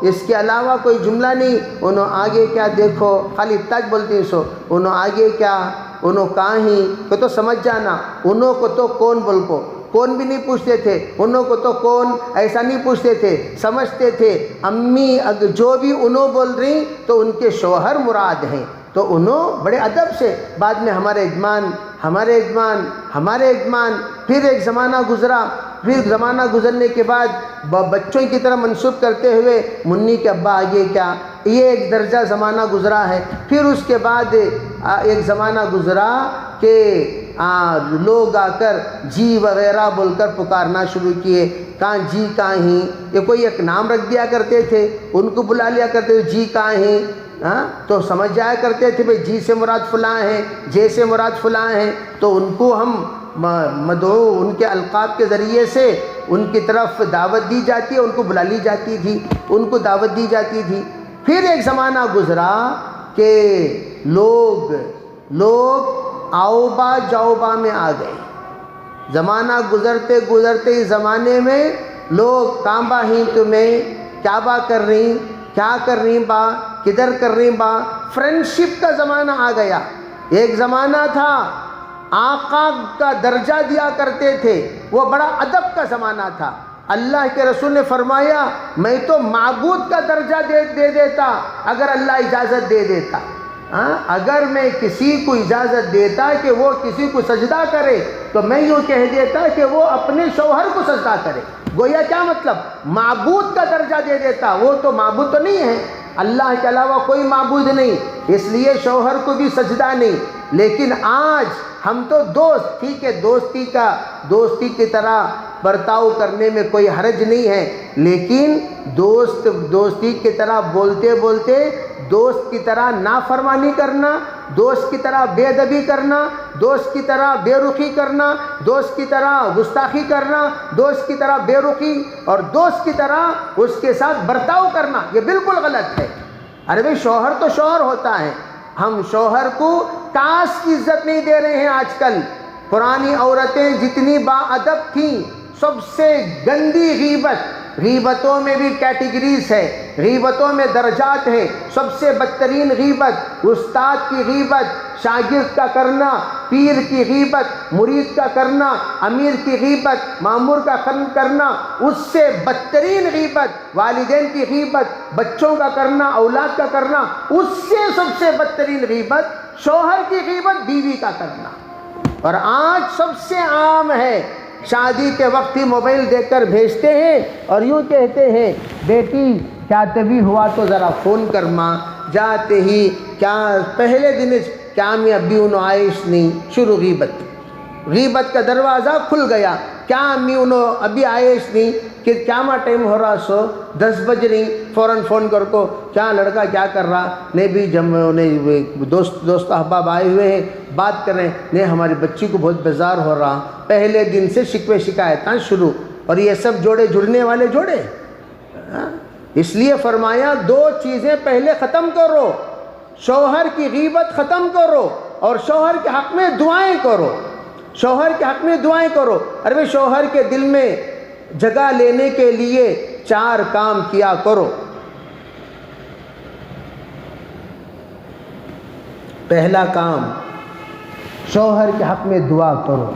اس کے علاوہ کوئی جملہ نہیں، انہوں آگے کیا دیکھو، خالی تک بولتی ہیں سو، انہوں آگے کیا، انہوں کہاں ہی کو تو سمجھ جانا، انہوں کو تو کون بول کو کون بھی نہیں پوچھتے تھے، انہوں کو تو کون ایسا نہیں پوچھتے تھے، سمجھتے تھے امی اگر جو بھی انہوں بول رہی تو ان کے شوہر مراد ہیں، تو انہوں بڑے ادب سے، بعد میں ہمارے اجمان، پھر ایک زمانہ گزرا، پھر زمانہ گزرنے کے بعد بچوں کی طرح منسوب کرتے ہوئے منی کے ابا آگے کیا، یہ ایک درجہ زمانہ گزرا ہے۔ پھر اس کے بعد ایک زمانہ گزرا کہ لوگ آ کر جی وغیرہ بول کر پکارنا شروع کیے، کہاں جی کہاں ہی، یہ کوئی ایک نام رکھ دیا کرتے تھے، ان کو بلا لیا کرتے تھے جی کہاں ہیں، تو سمجھ جایا کرتے تھے بھئی جی سے مراد فلاں ہیں، جے سے مراد فلاں ہیں، تو ان کو ہم مدعو ان کے القاب کے ذریعے سے ان کی طرف دعوت دی جاتی ہے، ان کو بلا لی جاتی تھی، ان کو دعوت دی جاتی تھی۔ پھر ایک زمانہ گزرا کہ لوگ آؤبا جاؤبا میں آ گئے۔ زمانہ گزرتے اس زمانے میں لوگ کعبہ ہی تمہیں کعبہ کر رہی، کیا کر رہی با، کدھر کر رہی با۔ فرینڈشپ کا زمانہ آ گیا۔ ایک زمانہ تھا آقا کا درجہ دیا کرتے تھے، وہ بڑا ادب کا زمانہ تھا۔ اللہ کے رسول نے فرمایا میں تو معبود کا درجہ دے دیتا اگر اللہ اجازت دے دیتا۔ اگر میں کسی کو اجازت دیتا کہ وہ کسی کو سجدہ کرے تو میں یوں کہہ دیتا کہ وہ اپنے شوہر کو سجدہ کرے۔ گویا کیا مطلب؟ معبود کا درجہ دے دیتا۔ وہ تو معبود تو نہیں ہے، اللہ کے علاوہ کوئی معبود نہیں، اس لیے شوہر کو بھی سجدہ نہیں۔ لیکن آج ہم تو دوست، ٹھیک ہے دوستی کی طرح برتاؤ کرنے میں کوئی حرج نہیں ہے، لیکن دوستی کی طرح بولتے بولتے دوست کی طرح نافرمانی کرنا، دوست کی طرح بے ادبی کرنا، دوست کی طرح بے رخی کرنا، دوست کی طرح گستاخی کرنا، دوست کی طرح بے رخی اور دوست کی طرح اس کے ساتھ برتاؤ کرنا، یہ بالکل غلط ہے۔ ارے بھائی شوہر تو شوہر ہوتا ہے، ہم شوہر کو کاسٹ کی عزت نہیں دے رہے ہیں آج کل۔ پرانی عورتیں جتنی با ادب تھیں، سب سے گندی غیبتوں میں بھی کیٹیگریز ہے، غیبتوں میں درجات ہیں۔ سب سے بدترین غیبت استاد کی غیبت، شاگرد کا کرنا، پیر کی غیبت، مرید کا کرنا، امیر کی غیبت، مامور کا کرنا۔ اس سے بدترین غیبت والدین کی غیبت، بچوں کا کرنا، اولاد کا کرنا۔ اس سے سب سے بدترین غیبت شوہر کی غیبت، بیوی کا کرنا۔ اور آج سب سے عام ہے، شادی کے وقت ہی موبائل دیکھ کر بھیجتے ہیں اور یوں کہتے ہیں بیٹی کیا تبھی ہوا تو ذرا فون کر ماں، جاتے ہی کیا پہلے دن کیا میں ابھی انہوں آئیش نہیں، شروع غیبت کا دروازہ کھل گیا۔ کیا امی انہوں ابھی آئیش نہیں، کہ کیا ماں ٹائم ہو رہا، 10 بج رہی، فوراً فون کر کو کیا لڑکا کیا کر رہا، نہیں بھی جب انہیں دوست احباب آئے ہوئے ہیں بات کر رہے ہیں، نہیں ہماری بچی کو بہت بیزار ہو رہا۔ پہلے دن سے شکوے شکایتاں شروع، اور یہ سب جوڑے جڑنے والے جوڑے۔ اس لیے فرمایا 2 چیزیں پہلے ختم کرو، شوہر کی غیبت ختم کرو اور شوہر کے حق میں دعائیں کرو، شوہر کے حق میں دعائیں کرو۔ ارے شوہر کے دل میں جگہ لینے کے لیے 4 کام کیا کرو۔ پہلا کام، شوہر کے حق میں دعا کرو،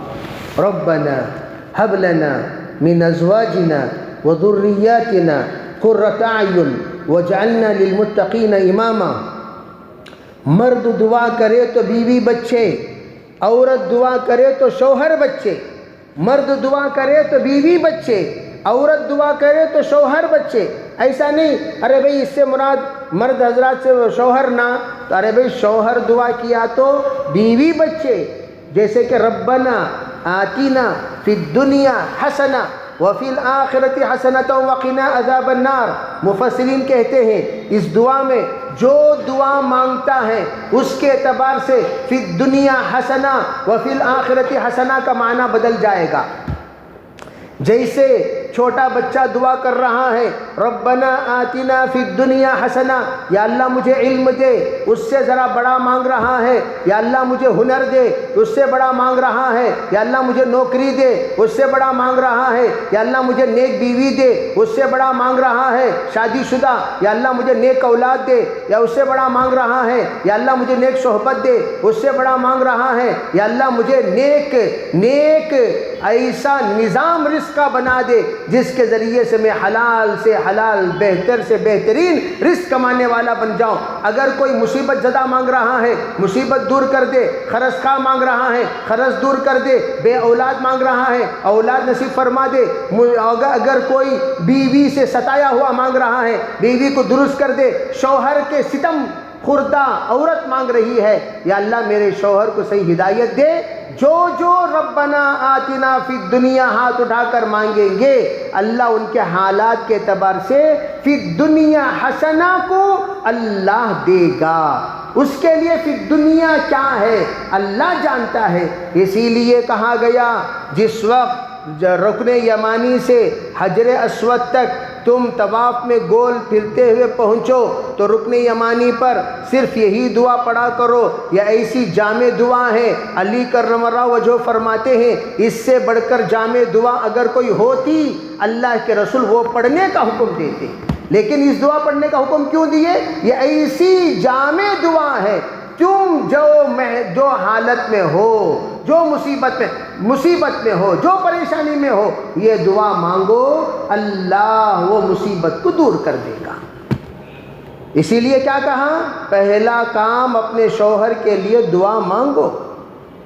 ربنا هب لنا من ازواجنا وذرياتنا قرة اعین واجعلنا للمتقین اماما۔ مرد دعا کرے تو بیوی بچے، عورت دعا کرے تو شوہر بچے۔ مرد دعا کرے تو بیوی بچے، عورت دعا کرے تو شوہر بچے۔ ایسا نہیں ارے بھئی اس سے مراد مرد حضرات سے شوہر نہ، تو ارے بھئی شوہر دعا کیا تو بیوی بچے۔ جیسے کہ ربنا آتینا فی الدنیا حسنہ وفی الآخرۃ حسنۃ وقنا عذاب النار۔ مفسرین کہتے ہیں اس دعا میں جو دعا مانگتا ہے اس کے اعتبار سے فی الدنیا حسنہ وفی الآخرۃ حسنہ کا معنی بدل جائے گا۔ جیسے چھوٹا بچہ دعا کر رہا ہے ربنا آتنا فی الدنیا حسنہ، یا اللہ مجھے علم دے، اس سے ذرا بڑا مانگ رہا ہے، یا اللہ مجھے ہنر دے، اس سے بڑا مانگ رہا ہے، یا اللہ مجھے نوکری دے، اس سے بڑا مانگ رہا ہے، یا اللہ مجھے نیک بیوی دے، اس سے بڑا مانگ رہا ہے، شادی شدہ، یا اللہ مجھے نیک اولاد دے، یا اس سے بڑا مانگ رہا ہے، یا اللہ مجھے نیک صحبت دے، اس سے بڑا مانگ رہا ہے، یا اللہ مجھے نیک ایسا نظام رزق کا بنا دے جس کے ذریعے سے میں حلال سے حلال، بہتر سے بہترین رزق کمانے والا بن جاؤں۔ اگر کوئی مصیبت زدہ مانگ رہا ہے مصیبت دور کر دے، خرچ خواہ مانگ رہا ہے خرچ دور کر دے، بے اولاد مانگ رہا ہے اولاد نصیب فرما دے، اگر کوئی بیوی سے ستایا ہوا مانگ رہا ہے بیوی کو درست کر دے، شوہر کے ستم خوردہ عورت مانگ رہی ہے یا اللہ میرے شوہر کو صحیح ہدایت دے، جو ربنا آتنا فی الدنیا ہاتھ اٹھا کر مانگیں گے اللہ ان کے حالات کے اعتبار سے فی الدنیا حسنہ کو اللہ دے گا۔ اس کے لیے فی الدنیا کیا ہے اللہ جانتا ہے۔ اسی لیے کہا گیا جس وقت رکن یمانی سے حجر اسود تک تم طواف میں گول پھرتے ہوئے پہنچو تو رکن یمانی پر صرف یہی دعا پڑھا کرو، یا ایسی جامع دعا ہے، علی کرم اللہ وجہ فرماتے ہیں اس سے بڑھ کر جامع دعا اگر کوئی ہوتی اللہ کے رسول وہ پڑھنے کا حکم دیتے، لیکن اس دعا پڑھنے کا حکم کیوں دیے؟ یہ ایسی جامع دعا ہے، تم جو حالت میں ہو، جو مصیبت میں ہو، جو پریشانی میں ہو، یہ دعا مانگو، اللہ وہ مصیبت کو دور کر دے گا۔ اسی لیے کیا کہا؟ پہلا کام اپنے شوہر کے لیے دعا مانگو،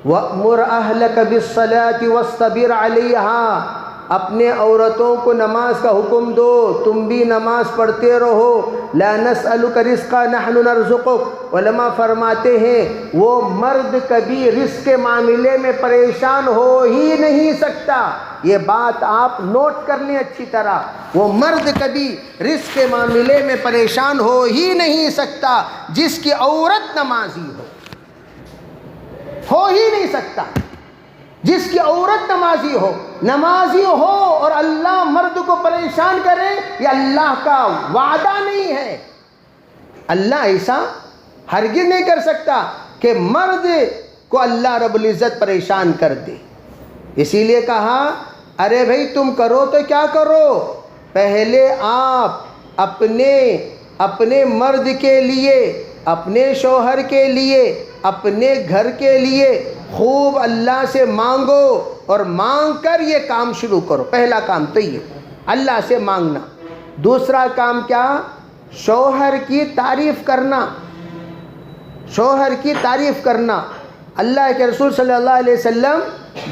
وَأْمُرْ أَهْلَكَ بِالصَّلَاةِ وَاصْطَبِرْ عَلَيْهَا، اپنے عورتوں کو نماز کا حکم دو، تم بھی نماز پڑھتے رہو، لا نسألك رزقا نحن نرزقك، علماء فرماتے ہیں وہ مرد کبھی رزق کے معاملے میں پریشان ہو ہی نہیں سکتا، یہ بات آپ نوٹ کر لیں اچھی طرح، وہ مرد کبھی رزق کے معاملے میں پریشان ہو ہی نہیں سکتا جس کی عورت نمازی ہو ہی نہیں سکتا، جس کی عورت نمازی ہو اور اللہ مرد کو پریشان کرے، یہ اللہ کا وعدہ نہیں ہے، اللہ ایسا ہرگز نہیں کر سکتا کہ مرد کو اللہ رب العزت پریشان کر دے۔ اسی لیے کہا ارے بھائی تم کرو تو کیا کرو، پہلے آپ اپنے مرد کے لیے، اپنے شوہر کے لیے، اپنے گھر کے لیے خوب اللہ سے مانگو، اور مانگ کر یہ کام شروع کرو۔ پہلا کام تو یہ اللہ سے مانگنا۔ دوسرا کام کیا؟ شوہر کی تعریف کرنا، شوہر کی تعریف کرنا۔ اللہ کے رسول صلی اللہ علیہ وسلم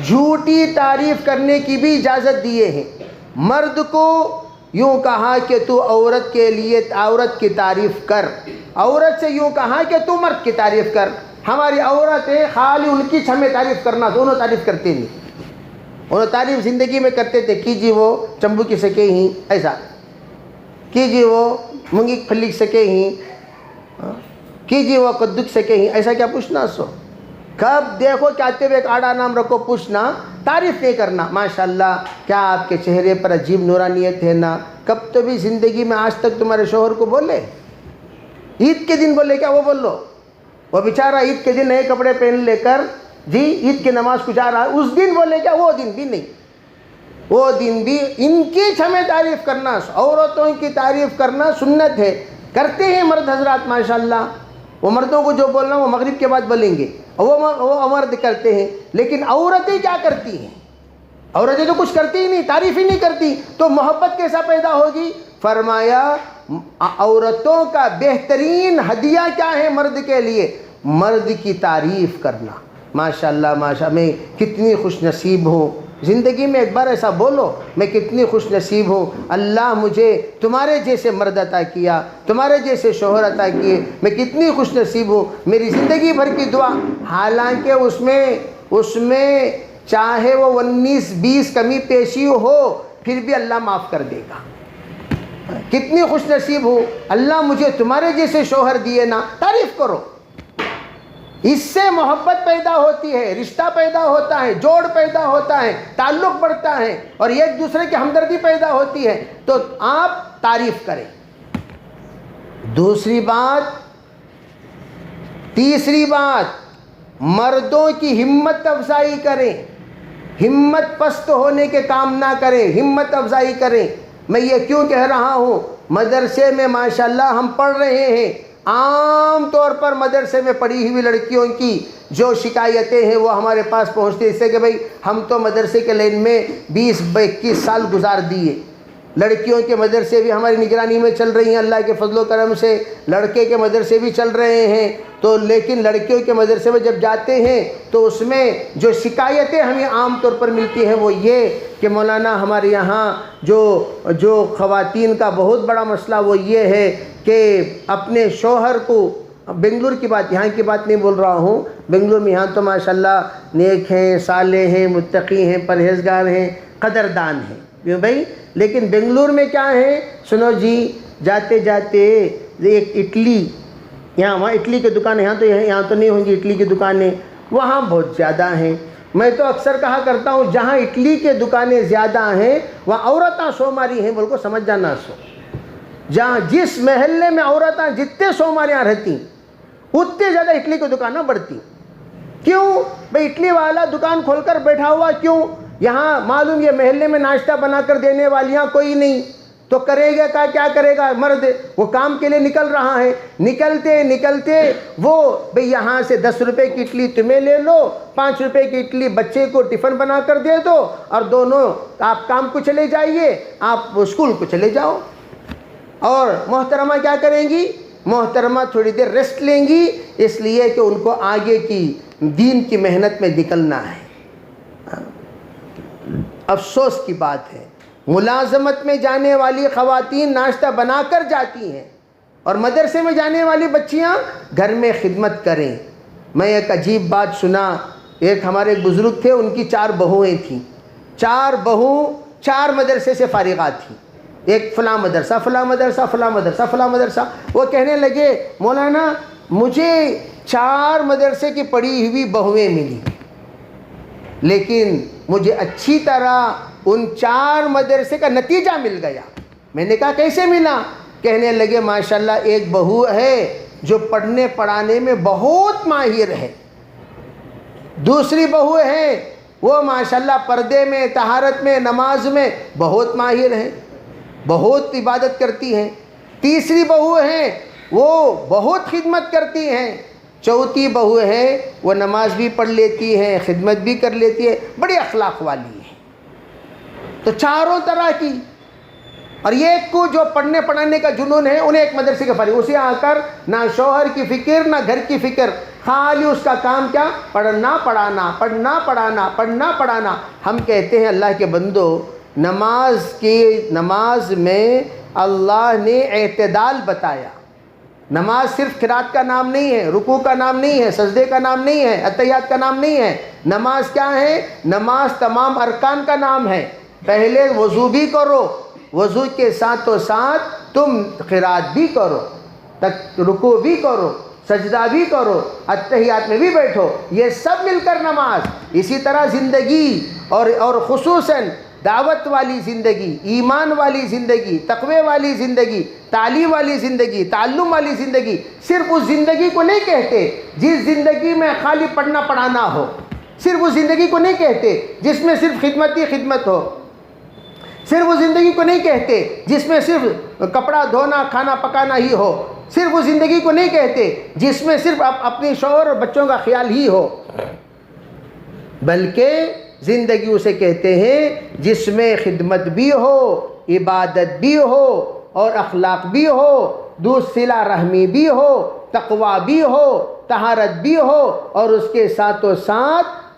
جھوٹی تعریف کرنے کی بھی اجازت دیے ہیں۔ مرد کو یوں کہا کہ تو عورت کے لیے عورت کی تعریف کر، عورت سے یوں کہا کہ تو مرد کی تعریف کر۔ ہماری عورتیں خالی ان کی ہمیں تعریف کرنا، دونوں تعریف کرتے نہیں، انہوں تعریف زندگی میں کرتے تھے، کیجیے وہ چمبو کی سکے ہی ایسا، کیجیے وہ مونگی پھلی سکے ہی، کیجیے وہ کدو کی سکے ہی، ایسا کیا پوچھنا سو؟ کب دیکھو کہتے ہوئے ایک آڑا نام رکھو، پوچھنا، تعریف نہیں کرنا۔ ماشاءاللہ کیا آپ کے چہرے پر عجیب نورانیت ہے نا، کب تو بھی زندگی میں آج تک تمہارے شوہر کو بولے؟ عید کے دن بولے کیا وہ بول لو، وہ بیچارہ عید کے دن نئے کپڑے پہن لے کر جی عید کی نماز کو جا رہا ہے، اس دن بولے کیا؟ وہ دن بھی نہیں، وہ دن بھی ان کی ہمیں تعریف کرنا، عورتوں کی تعریف کرنا سنت ہے، کرتے ہیں مرد حضرات ماشاءاللہ۔ وہ مردوں کو جو بولنا وہ مغرب کے بعد بولیں گے، وہ مرد کرتے ہیں، لیکن عورتیں کیا کرتی ہیں؟ عورتیں تو کچھ کرتی ہی نہیں، تعریف ہی نہیں کرتی، تو محبت کیسا پیدا ہوگی؟ فرمایا عورتوں کا بہترین ہدیہ کیا ہے مرد کے لیے؟ مرد کی تعریف کرنا۔ ماشاءاللہ ماشاءاللہ میں کتنی خوش نصیب ہوں، زندگی میں ایک بار ایسا بولو میں کتنی خوش نصیب ہوں، اللہ مجھے تمہارے جیسے مرد عطا کیا، تمہارے جیسے شوہر عطا کیے، میں کتنی خوش نصیب ہوں، میری زندگی بھر کی دعا۔ حالانکہ اس میں چاہے وہ 19-20 کمی پیشی ہو پھر بھی اللہ معاف کر دے گا۔ کتنی خوش نصیب ہوں، اللہ مجھے تمہارے جیسے شوہر دیے نا، تعریف کرو۔ اس سے محبت پیدا ہوتی ہے، رشتہ پیدا ہوتا ہے، جوڑ پیدا ہوتا ہے، تعلق بڑھتا ہے، اور ایک دوسرے کی ہمدردی پیدا ہوتی ہے، تو آپ تعریف کریں۔ دوسری بات، تیسری بات، مردوں کی ہمت افزائی کریں، ہمت پست ہونے کے کام نہ کریں، ہمت افزائی کریں۔ میں یہ کیوں کہہ رہا ہوں؟ مدرسے میں ماشاءاللہ ہم پڑھ رہے ہیں، عام طور پر مدرسے میں پڑھی ہوئی لڑکیوں کی جو شکایتیں ہیں وہ ہمارے پاس پہنچتی ہیں، اس سے کہ بھئی ہم تو مدرسے کے لائن میں 20-21 سال گزار دیے، لڑکیوں کے مدرسے بھی ہماری نگرانی میں چل رہی ہیں اللہ کے فضل و کرم سے، لڑکے کے مدرسے بھی چل رہے ہیں، تو لیکن لڑکیوں کے مدرسے میں جب جاتے ہیں تو اس میں جو شکایتیں ہمیں عام طور پر ملتی ہیں وہ یہ کہ مولانا ہمارے یہاں جو خواتین کا بہت بڑا مسئلہ وہ یہ ہے کہ اپنے شوہر کو، بنگلور کی بات، یہاں کی بات نہیں بول رہا ہوں، بنگلور میں یہاں تو ماشاءاللہ نیک ہیں، صالح ہیں، متقی ہیں، پرہیزگار ہیں، قدردان ہیں، کیوں بھائی؟ لیکن بنگلور میں کیا ہے؟ سنو جی، جاتے جاتے ایک اٹلی، وہاں اٹلی کی دکانیں، یہاں تو نہیں ہوں گی اٹلی کی دکانیں، وہاں بہت زیادہ ہیں، میں تو اکثر کہا کرتا ہوں جہاں اٹلی کے دکانیں زیادہ ہیں وہاں عورتیں سوماری ہیں، بول کو سمجھ جانا سو. جہاں جس محلے میں عورتیں جتنے سوماریاں رہتی اتنے زیادہ اٹلی کی دکانیں بڑھتی. کیوں بھئی اٹلی والا دکان کھول کر بیٹھا ہوا کیوں؟ یہاں معلوم یہ محلے میں ناشتہ بنا کر دینے والیاں کوئی نہیں، تو کرے گا کیا کرے گا مرد؟ وہ کام کے لیے نکل رہا ہے. نکلتے وہ بھئی یہاں سے 10 روپے کی اٹلی تمہیں لے لو، 5 روپے کی اٹلی بچے کو ٹفن بنا کر دے دو، اور دونوں آپ کام کو چلے جائیے، آپ اسکول کو چلے جاؤ. اور محترمہ کیا کریں گی؟ محترمہ تھوڑی دیر ریسٹ لیں گی، اس لیے کہ ان کو آگے کی دین کی محنت میں نکلنا ہے. افسوس کی بات ہے ملازمت میں جانے والی خواتین ناشتہ بنا کر جاتی ہیں اور مدرسے میں جانے والی بچیاں گھر میں خدمت کریں. میں ایک عجیب بات سنا، ایک ہمارے بزرگ تھے، ان کی 4 بہویں تھیں. 4 بہوں 4 مدرسے سے فارغات تھیں، ایک فلاں مدرسہ فلاں مدرسہ فلاں مدرسہ فلاں مدرسہ. وہ کہنے لگے مولانا مجھے 4 مدرسے کی پڑھی ہوئی بہویں ملی، لیکن مجھے اچھی طرح ان 4 مدرسے کا نتیجہ مل گیا. میں نے کہا کیسے ملا؟ کہنے لگے ماشاءاللہ ایک بہو ہے جو پڑھنے پڑھانے میں بہت ماہر ہے، دوسری بہو ہے وہ ماشاءاللہ پردے میں، طہارت میں، نماز میں بہت ماہر ہیں، بہت عبادت کرتی ہیں، تیسری بہو ہے وہ بہت خدمت کرتی ہیں، چوتھی بہو ہے وہ نماز بھی پڑھ لیتی ہے، خدمت بھی کر لیتی ہے، بڑی اخلاق والی ہے. تو 4 طرح کی. اور یہ کو جو پڑھنے پڑھانے کا جنون ہے انہیں ایک مدرسے کے فارغ، اسے آ کر نہ شوہر کی فکر نہ گھر کی فکر، خالی اس کا کام کیا؟ پڑھنا پڑھانا پڑھنا پڑھانا پڑھنا پڑھانا. ہم کہتے ہیں اللہ کے بندو نماز میں اللہ نے اعتدال بتایا. نماز صرف قرات کا نام نہیں ہے، رکوع کا نام نہیں ہے، سجدے کا نام نہیں ہے، اتحیات کا نام نہیں ہے. نماز کیا ہے؟ نماز تمام ارکان کا نام ہے. پہلے وضو بھی کرو، وضو کے ساتھ تم قرات بھی کرو، رکوع بھی کرو، سجدہ بھی کرو، اتحیات میں بھی بیٹھو، یہ سب مل کر نماز. اسی طرح زندگی اور خصوصاً دعوت والی زندگی، ایمان والی زندگی، تقوی والی زندگی، تعلیم والی زندگی، تعلم والی زندگی، صرف اس زندگی کو نہیں کہتے جس زندگی میں خالی پڑھنا پڑھانا ہو، صرف اس زندگی کو نہیں کہتے جس میں صرف خدمت ہی خدمت ہو، صرف اس زندگی کو نہیں کہتے جس میں صرف کپڑا دھونا کھانا پکانا ہی ہو، صرف اس زندگی کو نہیں کہتے جس میں صرف اپنے شوہر اور بچوں کا خیال ہی ہو، بلکہ زندگی اسے کہتے ہیں جس میں خدمت بھی ہو، عبادت بھی ہو، اور اخلاق بھی ہو، صلہ رحمی بھی ہو، تقوی بھی ہو، طہارت بھی ہو، اور اس کے ساتھ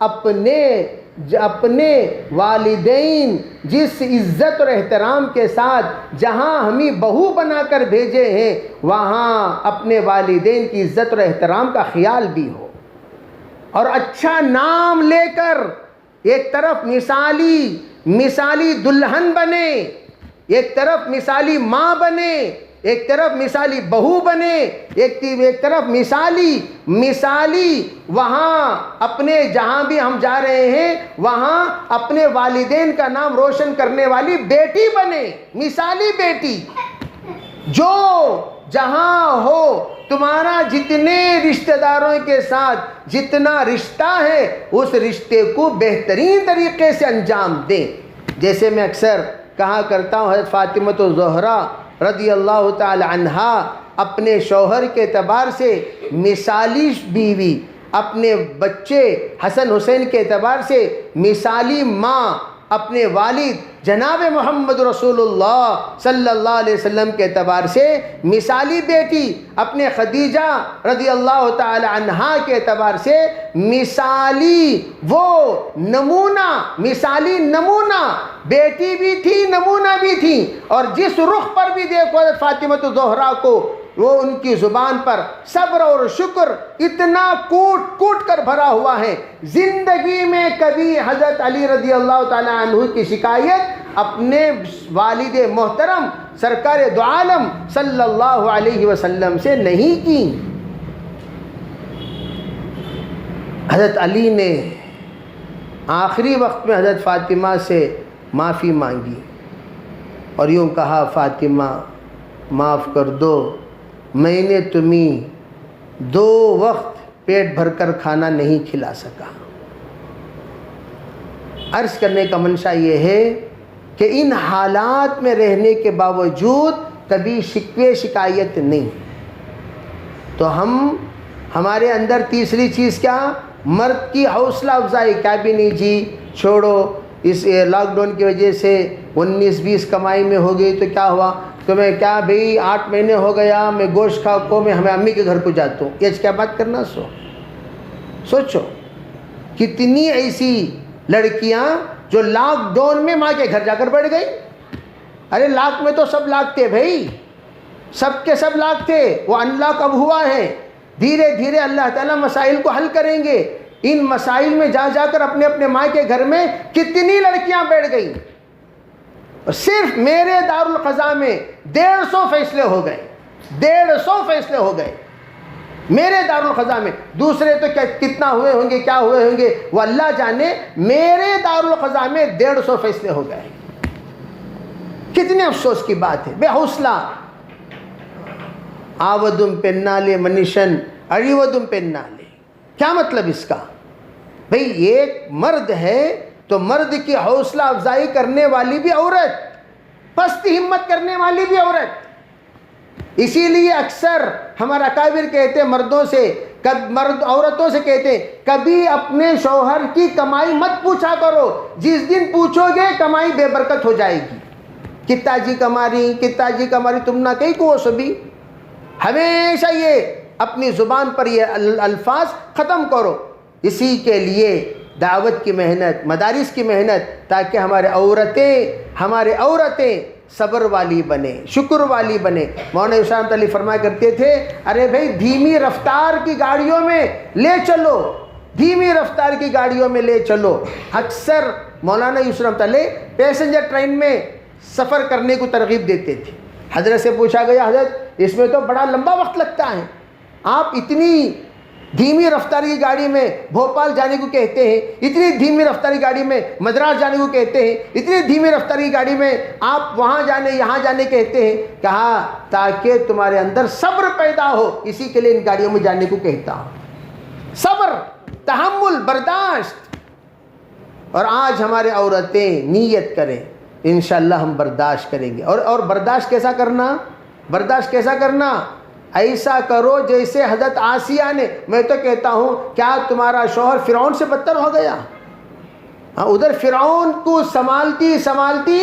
اپنے والدین جس عزت اور احترام کے ساتھ جہاں ہمیں بہو بنا کر بھیجے ہیں وہاں اپنے والدین کی عزت اور احترام کا خیال بھی ہو، اور اچھا نام لے کر ایک طرف مثالی دلہن بنے، ایک طرف مثالی ماں بنے، ایک طرف مثالی بہو بنے، ایک طرف مثالی وہاں اپنے جہاں بھی ہم جا رہے ہیں وہاں اپنے والدین کا نام روشن کرنے والی بیٹی بنے، مثالی بیٹی. جو جہاں ہو تمہارا جتنے رشتہ داروں کے ساتھ جتنا رشتہ ہے اس رشتے کو بہترین طریقے سے انجام دیں. جیسے میں اکثر کہا کرتا ہوں حضرت فاطمہ الزہرا رضی اللہ تعالی عنہا اپنے شوہر کے اعتبار سے مثالی بیوی، اپنے بچے حسن حسین کے اعتبار سے مثالی ماں، اپنے والد جناب محمد رسول اللہ صلی اللہ علیہ وسلم کے اعتبار سے مثالی بیٹی، اپنے خدیجہ رضی اللہ تعالی عنہا کے اعتبار سے مثالی مثالی نمونہ بیٹی بھی تھی، نمونہ بھی تھی. اور جس رخ پر بھی دیکھو حضرت فاطمہ الزہرا کو، وہ ان کی زبان پر صبر اور شکر اتنا کوٹ کر بھرا ہوا ہے. زندگی میں کبھی حضرت علی رضی اللہ تعالی عنہ کی شکایت اپنے والد محترم سرکار دو عالم صلی اللہ علیہ وسلم سے نہیں کی. حضرت علی نے آخری وقت میں حضرت فاطمہ سے معافی مانگی اور یوں کہا فاطمہ معاف کر دو، میں نے تمہیں 2 وقت پیٹ بھر کر کھانا نہیں کھلا سکا۔ عرض کرنے کا منشا یہ ہے کہ ان حالات میں رہنے کے باوجود کبھی شکوے شکایت نہیں، تو ہمارے اندر تیسری چیز کیا؟ مرد کی حوصلہ افزائی، کیا بھی نہیں جی چھوڑو، اس لاک ڈاؤن کی وجہ سے 19-20 کمائی میں ہو گئی تو کیا ہوا، تمہیں کیا بھئی 8 مہینے ہو گیا میں گوشت کھا کو میں ہمیں امی کے گھر کو جاتا ہوں، یہ کیا بات کرنا؟ سوچو کتنی ایسی لڑکیاں جو لاک ڈاؤن میں ماں کے گھر جا کر بیٹھ گئی۔ ارے لاک میں تو سب لاک تھے بھائی، سب کے سب لاک تھے، وہ انلاک اب ہوا ہے، دھیرے دھیرے اللہ تعالیٰ مسائل کو حل کریں گے۔ ان مسائل میں جا جا کر اپنے اپنے ماں کے گھر میں کتنی لڑکیاں بیٹھ گئیں، اور صرف میرے دارالقضا میں 150 فیصلے ہو گئے، 150 فیصلے ہو گئے میرے دارالقضا میں۔ دوسرے تو کتنا ہوئے ہوں گے، کیا ہوئے ہوں گے وہ اللہ جانے، میرے دارالقضا میں 150 فیصلے ہو گئے۔ کتنے افسوس کی بات ہے۔ بے حوصلہ آودم پنالے منشن اڑیودم پنالے، کیا مطلب اس کا؟ بھئی ایک مرد ہے تو مرد کی حوصلہ افزائی کرنے والی بھی عورت، پست ہمت کرنے والی بھی عورت۔ اسی لیے اکثر ہمارا اکابر کہتے ہیں مردوں سے، مرد عورتوں سے کہتے ہیں کبھی اپنے شوہر کی کمائی مت پوچھا کرو، جس دن پوچھو گے کمائی بے برکت ہو جائے گی۔ کتا جی کماری تم نہ کہیں کو سبھی، ہمیشہ یہ اپنی زبان پر یہ الفاظ ختم کرو۔ اسی کے لیے دعوت کی محنت، مدارس کی محنت، تاکہ ہمارے عورتیں صبر والی بنے، شکر والی بنے۔ مولانا اشارت علی فرمایا کرتے تھے ارے بھائی دھیمی رفتار کی گاڑیوں میں لے چلو، دھیمی رفتار کی گاڑیوں میں لے چلو۔ اکثر مولانا یوسف رحمۃ اللہ پیسنجر ٹرین میں سفر کرنے کو ترغیب دیتے تھے۔ حضرت سے پوچھا گیا حضرت اس میں تو بڑا لمبا وقت لگتا ہے، آپ اتنی دھیمی رفتار کی گاڑی میں بھوپال جانے کو کہتے ہیں، اتنی دھیمی رفتار کی گاڑی میں مدراس جانے کو کہتے ہیں، اتنی دھیمی رفتار کی گاڑی میں آپ وہاں جانے یہاں جانے کہتے ہیں؟ کہا تاکہ تمہارے اندر صبر پیدا ہو، اسی کے لیے ان گاڑیوں میں جانے کو کہتا ہوں۔ صبر، تحمل، برداشت۔ اور آج ہمارے عورتیں نیت کریں انشاءاللہ ہم برداشت کریں گے۔ اور برداشت کیسا کرنا؟ برداشت کیسا کرنا؟ ایسا کرو جیسے حضرت آسیہ نے، میں تو کہتا ہوں کیا تمہارا شوہر فرعون سے بدتر ہو گیا؟ ادھر فرعون کو سنبھالتی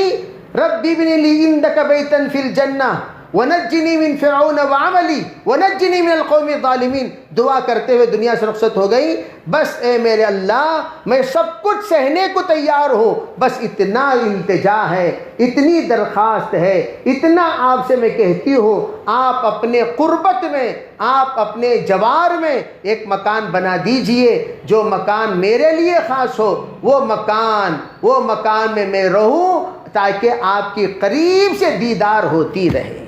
ربی ابن لی عندک بیتا فی الجنہ ونجنی من فرعون وعملی ونجنی من القوم الظالمین، دعا کرتے ہوئے دنیا سے رخصت ہو گئی۔ بس اے میرے اللہ میں سب کچھ سہنے کو تیار ہوں، بس اتنا التجا ہے، اتنی درخواست ہے، اتنا آپ سے میں کہتی ہوں آپ اپنے قربت میں، آپ اپنے جوار میں ایک مکان بنا دیجئے، جو مکان میرے لیے خاص ہو، وہ مکان میں میں رہوں تاکہ آپ کی قریب سے دیدار ہوتی رہے۔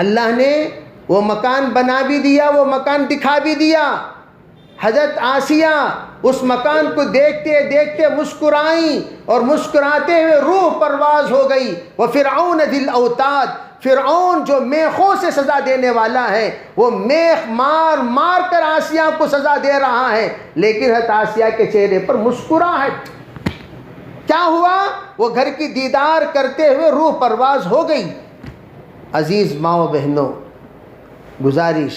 اللہ نے وہ مکان بنا بھی دیا، وہ مکان دکھا بھی دیا۔ حضرت آسیہ اس مکان کو دیکھتے دیکھتے مسکرائیں، اور مسکراتے ہوئے روح پرواز ہو گئی۔ وَفِرْعَوْنَ ذِي الْأَوْتَادِ، فرعون جو میخوں سے سزا دینے والا ہے، وہ میخ مار کر آسیہ کو سزا دے رہا ہے، لیکن حضرت آسیہ کے چہرے پر مسکراہٹ۔ کیا ہوا؟ وہ گھر کی دیدار کرتے ہوئے روح پرواز ہو گئی۔ عزیز ماؤں بہنوں، گزارش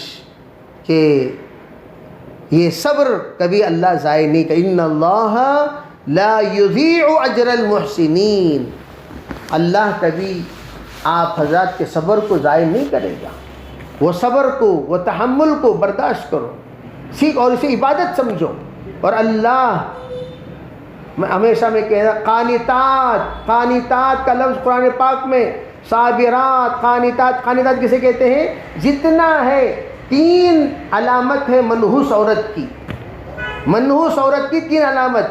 کہ یہ صبر کبھی اللہ ضائع نہیں کرے۔ ان اللہ لا یضیع اجر المحسنین، اللہ کبھی آپ حضرات کے صبر کو ضائع نہیں کرے گا۔ وہ صبر کو، وہ تحمل کو برداشت کرو، سیکھ، اور اسے عبادت سمجھو۔ اور اللہ ہمیشہ میں کہہ رہا قانتات کا لفظ قرآن پاک میں، صابرات، قانتات کسے کہتے ہیں؟ جتنا ہے 3 علامت ہے منحوس عورت کی، منحوس عورت کی 3 علامت۔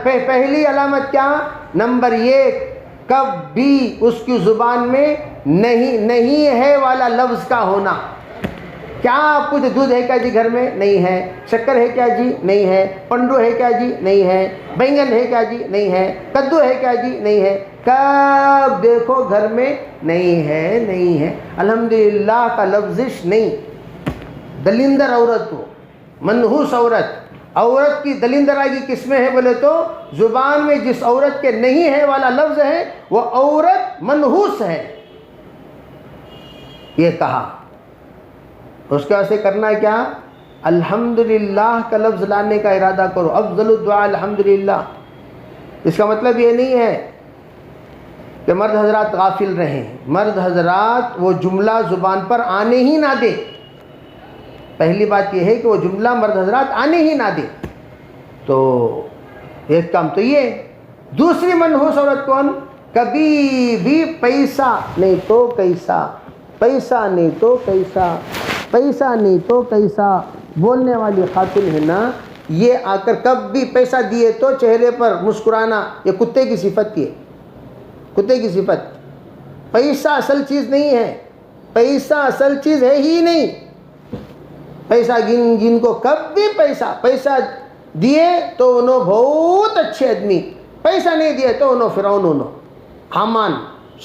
پہلی علامت کیا؟ نمبر 1، کب بھی اس کی زبان میں نہیں ہے والا لفظ کا ہونا۔ کیا آپ کچھ دودھ ہے کیا جی گھر میں؟ نہیں ہے. شکر ہے کیا جی؟ نہیں ہے. پنڈو ہے کیا جی؟ نہیں ہے. بینگن ہے کیا جی؟ نہیں ہے. کدو ہے کیا جی؟ نہیں ہے. کب دیکھو گھر میں نہیں ہے نہیں ہے. الحمدللہ کا لفظش نہیں. دلندر عورت ہو، منحوس عورت. عورت کی دلندرائی کس میں ہے بولے تو زبان میں جس عورت کے نہیں ہے والا لفظ ہے وہ عورت منحوس ہے. یہ کہا اس کے واسطے کرنا ہے کیا؟ الحمدللہ کا لفظ لانے کا ارادہ کرو. افضل الدعاء الحمدللہ. اس کا مطلب یہ نہیں ہے کہ مرد حضرات غافل رہیں. مرد حضرات وہ جملہ زبان پر آنے ہی نہ دے. پہلی بات یہ ہے کہ وہ جملہ مرد حضرات آنے ہی نہ دے. تو ایک کام تو یہ. دوسری منحوس عورت کون؟ کبھی بھی پیسہ نہیں تو کیسا، پیسہ نہیں تو کیسا، پیسہ نہیں تو کیسا بولنے والی خاتون ہے نا. یہ آ کر کب بھی پیسہ دیے تو چہرے پر مسکرانا، یہ کتے کی صفت ہے. کتے کی صفت. پیسہ اصل چیز نہیں ہے. پیسہ اصل چیز ہے ہی نہیں. پیسہ جن کو کب بھی پیسہ دیے تو انہوں بہت اچھے آدمی، پیسہ نہیں دیے تو انہوں فرعون، انہوں حامان،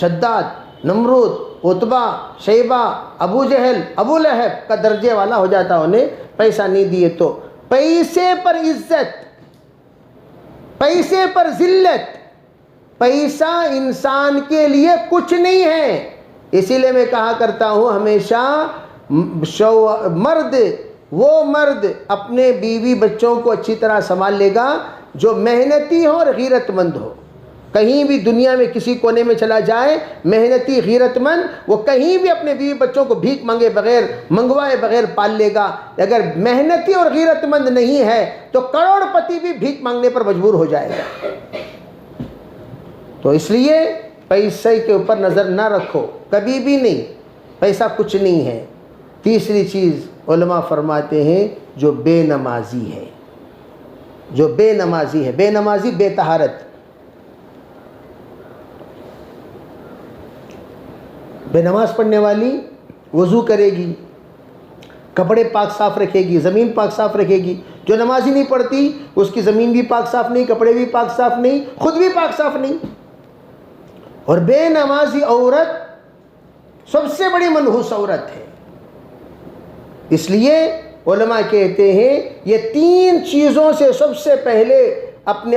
شداد، نمرود، عتبہ، شیبہ، ابو جہل، ابو لہب کا درجے والا ہو جاتا انہیں پیسہ نہیں دیے تو. پیسے پر عزت، پیسے پر ذلت. پیسہ انسان کے لیے کچھ نہیں ہے. اسی لیے میں کہا کرتا ہوں ہمیشہ وہ مرد اپنے بیوی بچوں کو اچھی طرح سنبھال لے گا جو محنتی ہو اور غیرت مند ہو. کہیں بھی دنیا میں کسی کونے میں چلا جائے، محنتی غیرت مند وہ کہیں بھی اپنے بیوی بچوں کو بھیک مانگے بغیر، منگوائے بغیر پال لے گا. اگر محنتی اور غیرت مند نہیں ہے تو کروڑ پتی بھی بھیک مانگنے پر مجبور ہو جائے گا. تو اس لیے پیسے کے اوپر نظر نہ رکھو کبھی بھی نہیں. پیسہ کچھ نہیں ہے. تیسری چیز علماء فرماتے ہیں جو بے نمازی ہے، جو بے نمازی ہے. بے نمازی بے طہارت. بے نماز پڑھنے والی وضو کرے گی، کپڑے پاک صاف رکھے گی، زمین پاک صاف رکھے گی. جو نمازی نہیں پڑھتی اس کی زمین بھی پاک صاف نہیں، کپڑے بھی پاک صاف نہیں، خود بھی پاک صاف نہیں. اور بے نمازی عورت سب سے بڑی منحوس عورت ہے. اس لیے علماء کہتے ہیں یہ تین چیزوں سے سب سے پہلے اپنے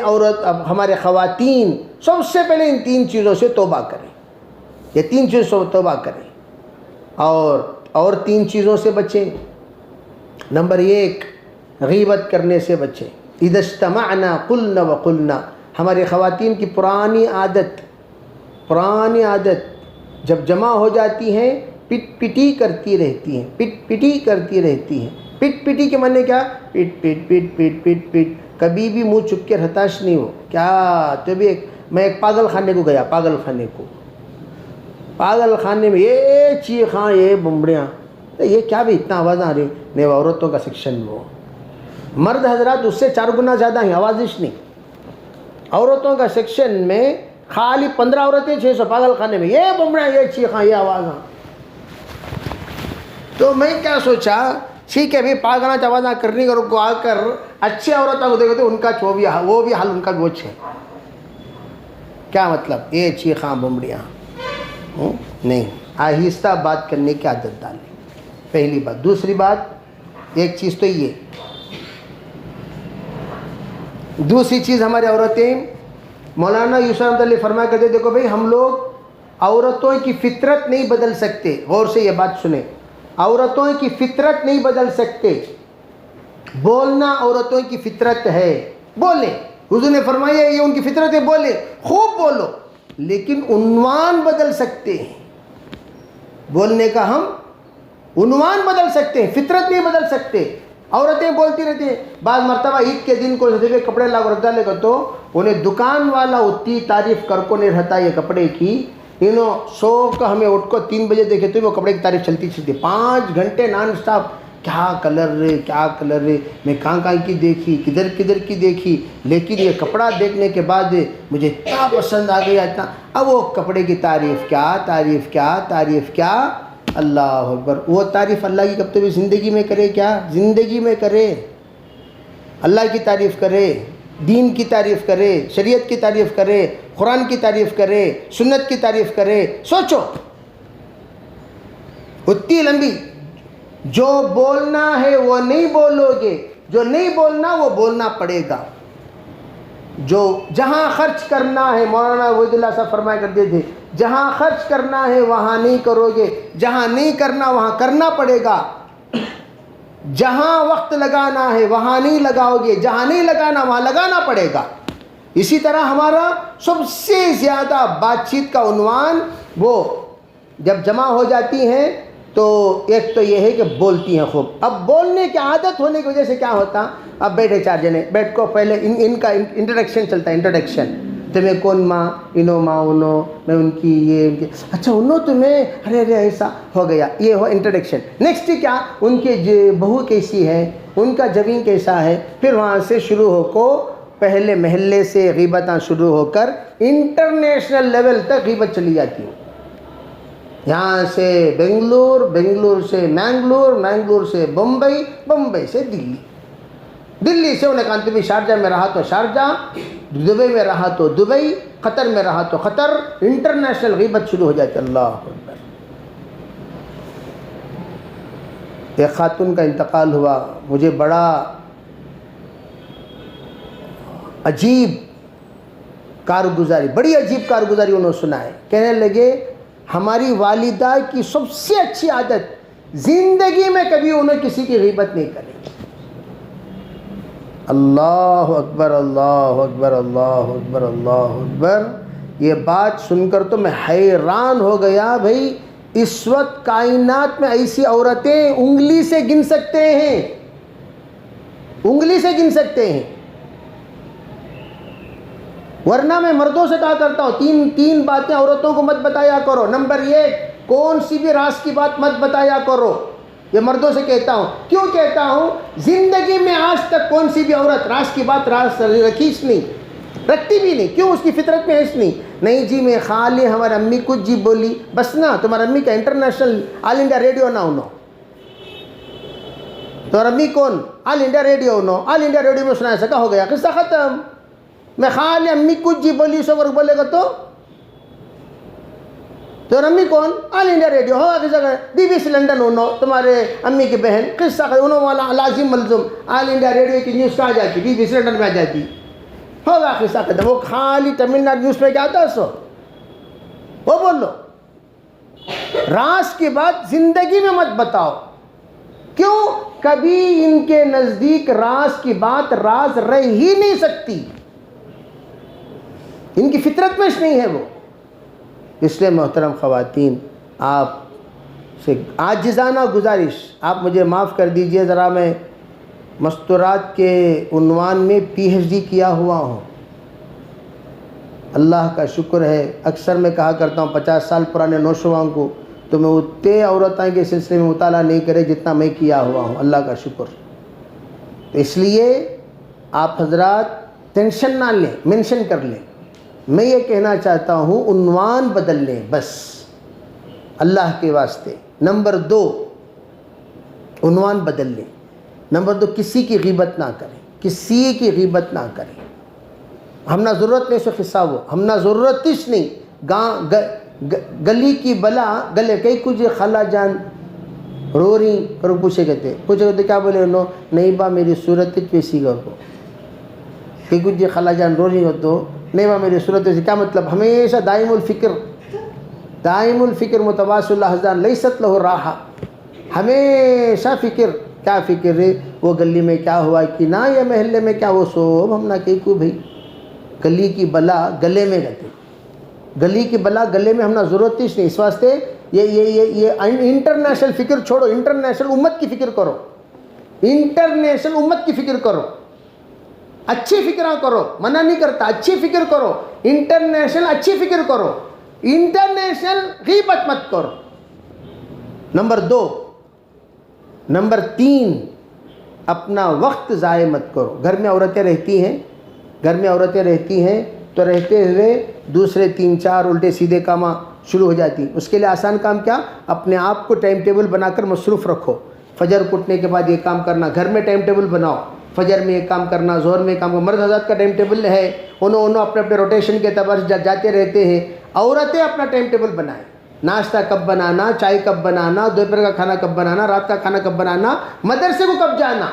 ہمارے خواتین سب سے پہلے ان تین چیزوں سے توبہ کریں. یہ تین چیزوں سے توبہ کریں اور تین چیزوں سے بچیں. نمبر 1 غیبت کرنے سے بچیں. اذا اجتمعنا قلنا وقلنا. ہماری خواتین کی پرانی عادت جب جمع ہو جاتی ہیں پٹ پٹی کرتی رہتی ہیں. پٹ پٹی کے معنی کیا؟ پٹ. کبھی بھی منہ چپ کے ہتاش نہیں ہو. کیا تو بھی میں ایک پاگل خانے کو گیا، پاگل خانے میں یہ چیخاں، یہ بمبڑیاں، یہ کیا بھی اتنا آواز آ رہی نہیں. عورتوں کا سیکشن وہ مرد حضرات اس سے 4 گنا زیادہ ہیں، آوازش نہیں. عورتوں کا سیکشن میں خالی 15 عورتیں 600 پاگل خانے میں، یہ بمبڑیاں، یہ چیخاں، یہ آوازاں. تو میں کیا سوچا، ٹھیک ہے ابھی پاگلانہ آوازاں کرنے کو آ کر اچھے عورتوں کو دیکھو تو ان کا وہ بھی حال ان کا بھی وچ ہے. کیا مطلب؟ یہ چیخاں بمبڑیاں نہیں. آہستہ بات کرنے کی عادت ڈالیں، پہلی بات. دوسری بات ایک چیز تو یہ، دوسری چیز ہماری عورتیں، مولانا یوسف رحمۃ اللہ فرمایا کرتے دیکھو بھائی ہم لوگ عورتوں کی فطرت نہیں بدل سکتے. غور سے یہ بات سنیں، عورتوں کی فطرت نہیں بدل سکتے. بولنا عورتوں کی فطرت ہے، بولیں. حضور نے فرمایا یہ ان کی فطرت ہے، بولیں، خوب بولو. لیکن عنوان بدل سکتے ہیں. بولنے کا ہم عنوان بدل سکتے ہیں، فطرت نہیں بدل سکتے. عورتیں بولتی رہتی ہیں. بعض مرتبہ عید کے دن کو کپڑے لا کر رکھ ڈالے گا تو انہیں دکان والا اتنی تعریف کر کو نہیں رہتا یہ کپڑے کی. انہوں سو کا ہمیں اٹھ کو 3 بجے دیکھے تو وہ کپڑے کی تعریف چلتی 5 گھنٹے نان سٹاپ. کیا کلر رے، میں کہاں کی دیکھی، کدھر کی دیکھی، لیکن یہ کپڑا دیکھنے کے بعد مجھے اتنا پسند آ گیا اتنا. اب وہ کپڑے کی تعریف کیا اللہ اکبر. وہ تعریف اللہ کی کب تو بھی زندگی میں کرے, کیا زندگی میں کرے, اللہ کی تعریف کرے, دین کی تعریف کرے, شریعت کی تعریف کرے, قرآن کی تعریف کرے, سنت کی تعریف کرے. سوچو اتنی لمبی. جو بولنا ہے وہ نہیں بولو گے, جو نہیں بولنا وہ بولنا پڑے گا. جو جہاں خرچ کرنا ہے, مولانا وحید اللہ صاحب فرمایا کرتے تھے, جہاں خرچ کرنا ہے وہاں نہیں کرو گے, جہاں نہیں کرنا وہاں کرنا پڑے گا. جہاں وقت لگانا ہے وہاں نہیں لگاؤ گے, جہاں نہیں لگانا وہاں لگانا پڑے گا. اسی طرح ہمارا سب سے زیادہ بات چیت کا عنوان, وہ جب جمع ہو جاتی ہیں تو ایک تو یہ ہے کہ بولتی ہیں خوب. اب بولنے کی عادت ہونے کی وجہ سے کیا ہوتا, اب بیٹھے 4 جنے, بیٹھ کو پہلے ان کا انٹروڈکشن چلتا ہے. انٹروڈکشن, تمہیں کون ماں, انو ماں انو, میں ان کی یہ ان کی, اچھا انو تمہیں, ارے ایسا ہو گیا, یہ ہو انٹروڈکشن. نیکسٹ کیا, ان کے بہو کیسی ہے, ان کا جوین کیسا ہے. پھر وہاں سے شروع ہو کو پہلے محلے سے غیبتاں شروع ہو کر انٹرنیشنل لیول تک غیبت چلی جاتی ہے. یہاں سے بنگلور, بنگلور سے مینگلور, مینگلور سے بمبئی, بمبئی سے دلی, دلی سے انہیں کہا تمہیں شارجہ میں رہا تو شارجہ, دبئی میں رہا تو دبئی, قطر میں رہا تو قطر. انٹرنیشنل غیبت شروع ہو جاتی ہے. اللہ اکبر. ایک خاتون کا انتقال ہوا, مجھے بڑا عجیب کارگزاری, بڑی عجیب کارگزاری انہوں نے سنا ہے. کہنے لگے ہماری والدہ کی سب سے اچھی عادت, زندگی میں کبھی انہیں کسی کی غیبت نہیں کرے. اللہ اکبر, اللہ اکبر, اللہ اکبر, اللہ اکبر. یہ بات سن کر تو میں حیران ہو گیا. بھائی اس وقت کائنات میں ایسی عورتیں انگلی سے گن سکتے ہیں, انگلی سے گن سکتے ہیں. ورنہ میں مردوں سے کہا کرتا ہوں, تین باتیں عورتوں کو مت بتایا کرو. نمبر 1, کون سی بھی راز کی بات مت بتایا کرو. یہ مردوں سے کہتا ہوں. کیوں کہتا ہوں, زندگی میں آج تک کون سی بھی عورت راز کی بات راز رکھیش نہیں, رکھتی بھی نہیں. کیوں, اس کی فطرت میں ایس نہیں جی میں خالی ہماری امی کچھ جی بولی بس نا, تمہاری امی کا انٹرنیشنل آل انڈیا ریڈیو نہ انو, تمہاری امی کون, آل انڈیا ریڈیو انو, آل انڈیا ریڈیو میں سنا سکا, ہو گیا, قصہ ختم. میں خالی امی کچھ جی بولی سو ورک بولے گا تو امی کون, آل انڈیا ریڈیو ہو, BBC لنڈن انو, تمہارے امی کی بہن, قصہ انہوں والا لازم ملزم, آل انڈیا ریڈیو کی نیوز کہاں جاتی, BBC لنڈن میں آ جاتی, ہوگا قصہ ختم. وہ خالی تمل ناڈو نیوز میں کیا آتا ہے سو وہ بول لو. راز کی بات زندگی میں مت بتاؤ. کیوں, کبھی ان کے نزدیک راز کی بات راز رہ ہی نہیں سکتی, ان کی فطرت میں نہیں ہے وہ. اس لیے محترم خواتین, آپ سے عاجزانہ گزارش, آپ مجھے معاف کر دیجئے, ذرا میں مستورات کے عنوان میں PhD کیا ہوا ہوں. اللہ کا شکر ہے. اکثر میں کہا کرتا ہوں 50 سال پرانے نوجوانوں کو تو میں اتنے عورتوں کے سلسلے میں مطالعہ نہیں کرے جتنا میں کیا ہوا ہوں. اللہ کا شکر. تو اس لیے آپ حضرات ٹینشن نہ لیں, مینشن کر لیں. میں یہ کہنا چاہتا ہوں عنوان بدل لیں بس, اللہ کے واسطے. نمبر 2, عنوان بدل لیں. نمبر 2, کسی کی غیبت نہ کریں, کسی کی غیبت نہ کریں. ہم نہ ضرورت نہیں سو قصہ وہ, ہم نہ ضرورت اس نہیں. گلی کی بلا گلے کئی کچھ خالہ جان رو رہی اور پوچھے کہتے کیا بولے انہوں, نہیں با میری صورت پیسی گا کو, کئی کچھ خالہ جان رو رہی ہو تو نہیں با میری صورت سے کیا مطلب. ہمیشہ دائم الفکر متواصل الاحزان لیست لہ راحہ, ہمیشہ فکر. کیا فکر ہے, وہ گلی میں کیا ہوا کہ نہ, یہ محلے میں کیا, وہ سو ہم نہ کہیں کو. بھائی گلی کی بلا گلے میں گتے, گلی کی بلا گلے میں ہم نہ ضرورت ہی نہیں. اس واسطے یہ انٹرنیشنل فکر چھوڑو, انٹرنیشنل امت کی فکر کرو, انٹرنیشنل امت کی فکر کرو. اچھی فکرہ کرو, منع نہیں کرتا, اچھی فکر کرو. انٹرنیشنل اچھی فکر کرو, انٹرنیشنل غیبت مت کرو. نمبر 2. نمبر 3, اپنا وقت ضائع مت کرو. گھر میں عورتیں رہتی ہیں تو رہتے ہوئے دوسرے 3-4 الٹے سیدھے کام شروع ہو جاتی. اس کے لیے آسان کام کیا؟ اپنے آپ کو ٹائم ٹیبل بنا کر مصروف رکھو. فجر کو اٹھنے کے بعد یہ کام کرنا، گھر میں ٹائم ٹیبل بناؤ، فجر میں یہ کام کرنا، ظہر میں یہ کام کرنا. مرد حضرات کا ٹائم ٹیبل ہے، انہوں اپنے اپنے روٹیشن کے اعتبار سے جاتے رہتے ہیں. عورتیں اپنا ٹائم ٹیبل بنائیں، ناشتہ کب بنانا، چائے کب بنانا، دوپہر کا کھانا کب بنانا، رات کا کھانا کب بنانا، مدرسے کو کب جانا.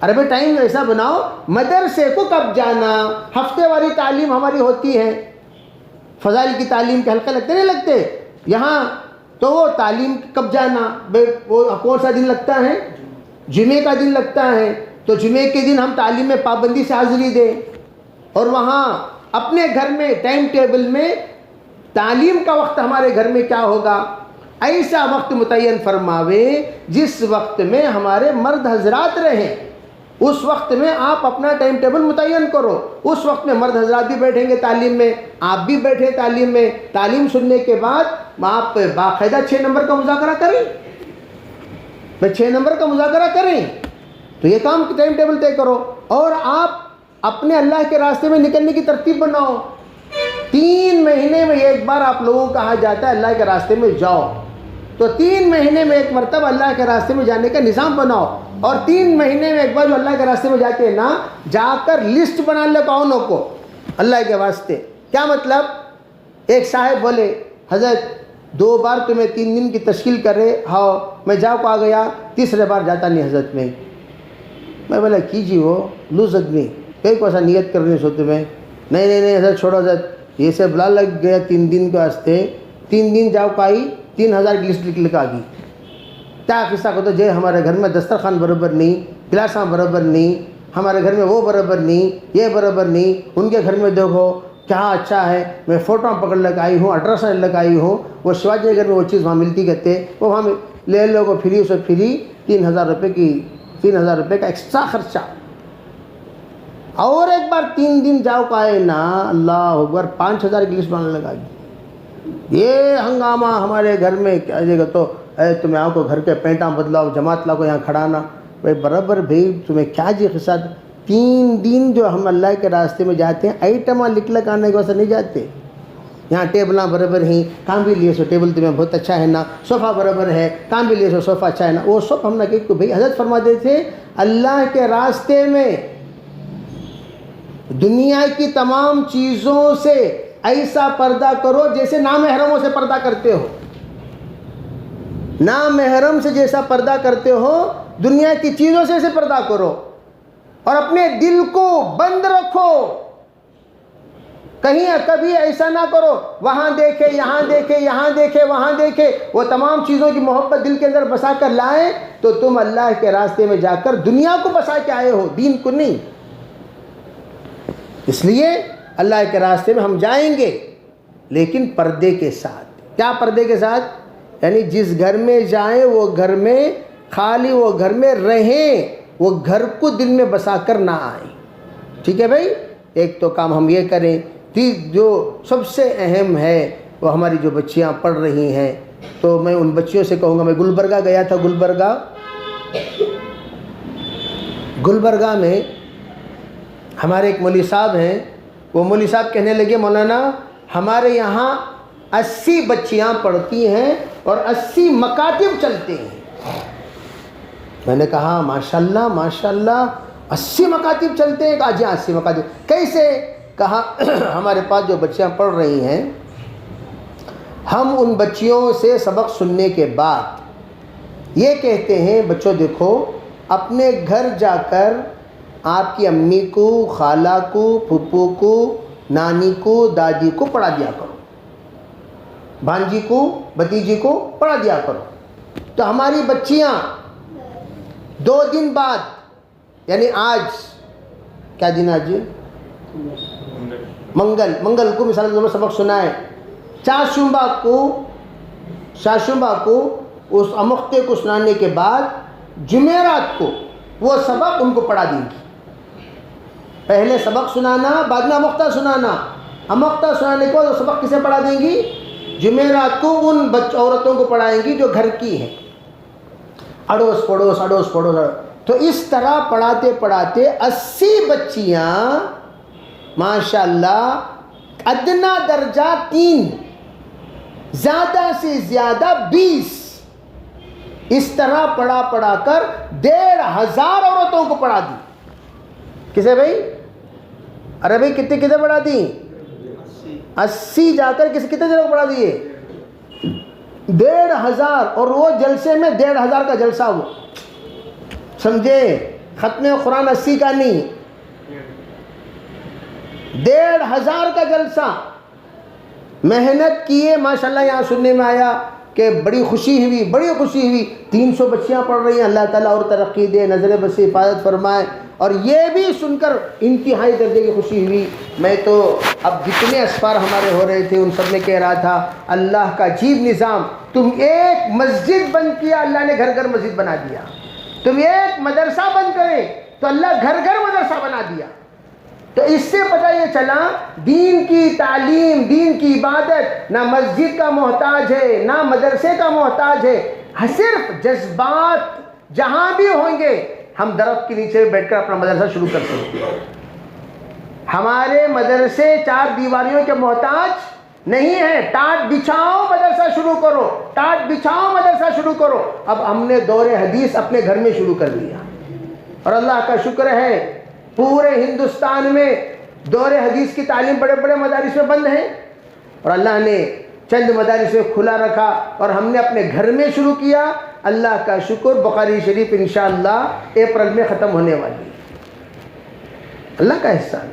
ارے بھائی ٹائم ایسا بناؤ، مدرسے کو کب جانا. ہفتے واری تعلیم ہماری ہوتی ہے، فضائل کی تعلیم کے حلقے لگتے نہیں لگتے یہاں، تو وہ تعلیم کب جانا. وہ کون سا دن لگتا ہے؟ جمعے کا دن لگتا ہے. تو جمعے کے دن ہم تعلیم میں پابندی سے حاضری دیں، اور وہاں اپنے گھر میں ٹائم ٹیبل میں تعلیم کا وقت ہمارے گھر میں کیا ہوگا، ایسا وقت متعین فرماوے جس وقت میں ہمارے مرد حضرات رہیں. اس وقت میں آپ اپنا ٹائم ٹیبل متعین کرو. اس وقت میں مرد حضرات بھی بیٹھیں گے تعلیم میں، آپ بھی بیٹھیں تعلیم میں. تعلیم سننے کے بعد آپ باقاعدہ 6 نمبر کا مذاکرہ کریں، 6 نمبر کا مذاکرہ کریں. تو یہ کام ٹائم ٹیبل طے کرو، اور آپ اپنے اللہ کے راستے میں نکلنے کی ترتیب بناؤ. 3 مہینے میں ایک بار آپ لوگوں کو کہا جاتا ہے اللہ کے راستے میں جاؤ، تو 3 مہینے میں ایک مرتبہ اللہ کے راستے میں جانے کا نظام بناؤ. اور 3 مہینے میں ایک بار جو اللہ کے راستے میں جاتے ہیں نا، جا کر لسٹ بنا لے کونوں کو اللہ کے واسطے. کیا مطلب؟ ایک صاحب بولے حضرت 2 بار تو میں 3 دن کی تشکیل کر رہے ہاؤ، میں جا کو آ گیا، تیسرے بار جاتا نہیں حضرت. میں بولا کیجیے وہ لوز آدمی کئی کو ایسا نیت کر رہے سوتے میں. نہیں حضرت چھوڑو حضرت، یہ سے بلا لگ گیا 3 دن کے واسطے. 3 دن جاؤ کو آئی، 3000 کی لسٹ لکھ آ گئی. کیا قصہ کو تو جے ہمارے گھر میں دسترخوان برابر نہیں، گلاساں برابر نہیں، ہمارے گھر میں وہ برابر نہیں، یہ برابر نہیں. ان کے گھر میں دیکھو کیا اچھا ہے، میں فوٹو پکڑ لے کے آئی ہوں، ایڈریس لے کے آئی ہوں. وہ شیواجی نگر میں وہ چیز وہاں ملتی کہتے، وہ وہاں لے لو کو فری، اسے فری 3000 روپے کی، 3000 روپے کا ایکسٹرا خرچہ. اور ایک بار 3 دن جاؤ کا آئے نا، اللہ اکبر 5000 کی لسٹ بنانے لگا. یہ ہنگامہ ہمارے گھر میں کیا جگہ تو تمہیں آؤ کو گھر کے پینٹاں بدلاؤ، جماعت لاؤ کو یہاں کھڑانا. بھائی برابر بھائی تمہیں کیا جی قصہ. 3 دن جو ہم اللہ کے راستے میں جاتے ہیں، آئٹماں لکھ لکھ آنے کے واسطے نہیں جاتے. یہاں ٹیبلاں برابر ہیں، کام بھی لیے سو ٹیبل تمہیں بہت اچھا ہے نا، صوفہ برابر ہے، کام بھی لیے سو صوفہ اچھا ہے نا. وہ سب ہم نہ کہ بھائی حضرت فرماتے تھے اللہ کے راستے میں دنیا کی تمام چیزوں سے ایسا پردہ کرو جیسے نامحرموں سے پردہ کرتے ہو. نامحرم سے جیسا پردہ کرتے ہو، دنیا کی چیزوں سے ایسے پردہ کرو. اور اپنے دل کو بند رکھو، کہیں کبھی ایسا نہ کرو وہاں دیکھے یہاں دیکھے، یہاں دیکھے وہاں دیکھے. وہ تمام چیزوں کی محبت دل کے اندر بسا کر لائے تو تم اللہ کے راستے میں جا کر دنیا کو بسا کے آئے ہو، دین کو نہیں. اس لیے اللہ کے راستے میں ہم جائیں گے لیکن پردے کے ساتھ. کیا پردے کے ساتھ؟ یعنی جس گھر میں جائیں وہ گھر میں خالی وہ گھر میں رہیں، وہ گھر کو دل میں بسا کر نہ آئیں. ٹھیک ہے بھائی؟ ایک تو کام ہم یہ کریں. جو سب سے اہم ہے وہ ہماری جو بچیاں پڑھ رہی ہیں، تو میں ان بچیوں سے کہوں گا، میں گلبرگہ گیا تھا. گلبرگہ میں ہمارے ایک مولوی صاحب ہیں. وہ مولوی صاحب کہنے لگے مولانا ہمارے یہاں 80 بچیاں پڑھتی ہیں اور 80 مکاتب چلتے ہیں. میں نے کہا ماشاءاللہ ماشاءاللہ 80 مکاتب چلتے ہیں. کہا جی 80 مکاتب کیسے؟ کہا ہمارے پاس جو بچیاں پڑھ رہی ہیں، ہم ان بچیوں سے سبق سننے کے بعد یہ کہتے ہیں بچوں دیکھو اپنے گھر جا کر آپ کی امی کو، خالہ کو، پھپھو کو، نانی کو، دادی کو پڑھا دیا کرو، بھانجی کو، بھتیجی کو پڑھا دیا کرو. تو ہماری بچیاں 2 دن بعد، یعنی آج کیا دن آج؟ منگل کو مثال کے سبق سنائے. چاشمبا کو اس امختے کو سنانے کے بعد جمعرات کو وہ سبق ان کو پڑھا دیں گی. پہلے سبق سنانا، بعد میں امختہ سنانا. امختہ سنانے کو وہ سبق کسے پڑھا دیں گی؟ جمعرات کو ان عورتوں کو پڑھائیں گی جو گھر کی ہیں، اڑوس پڑوس. تو اس طرح پڑھاتے پڑھاتے 80 بچیاں ماشاءاللہ ادنا درجہ 3 زیادہ سے زیادہ 20 اس طرح پڑھا کر 1500 عورتوں کو پڑھا دی. کسے بھائی؟ ارے بھائی کتنے پڑھا دی؟ 80 جا کر کتنے جگہ پڑھا دیے؟ 1500. اور وہ جلسے میں 1500 کا جلسہ. وہ سمجھے؟ ختم قرآن 80 کا نہیں، 1500 کا جلسہ. محنت کیے ماشاءاللہ. یہاں سننے میں آیا کہ بڑی خوشی ہوئی 300 بچیاں پڑھ رہی ہیں. اللہ تعالیٰ اور ترقی دے، نظر بس حفاظت فرمائے. اور یہ بھی سن کر انتہائی درجے کی خوشی ہوئی. میں تو اب جتنے اسفار ہمارے ہو رہے تھے ان سب میں کہہ رہا تھا اللہ کا عجیب نظام. تم ایک مسجد بند کیا، اللہ نے گھر گھر مسجد بنا دیا. تم ایک مدرسہ بند کرے تو اللہ گھر گھر مدرسہ بنا دیا. تو اس سے پتہ یہ چلا دین کی تعلیم، دین کی عبادت نہ مسجد کا محتاج ہے نہ مدرسے کا محتاج ہے. صرف جذبات جہاں بھی ہوں گے ہم درخت کے نیچے بیٹھ کر اپنا مدرسہ شروع کر سکتے ہیں. ہمارے مدرسے 4 دیواریوں کے محتاج نہیں ہیں. ٹاٹ بچھاؤ مدرسہ شروع کرو، ٹاٹ بچھاؤ مدرسہ شروع کرو. اب ہم نے دور حدیث اپنے گھر میں شروع کر دیا اور اللہ کا شکر ہے پورے ہندوستان میں دور حدیث کی تعلیم بڑے بڑے مدارس میں بند ہے اور اللہ نے چند مدارس میں کھلا رکھا اور ہم نے اپنے گھر میں شروع کیا. اللہ کا شکر بخاری شریف انشاءاللہ اپریل میں ختم ہونے والی ہے. اللہ کا احسان.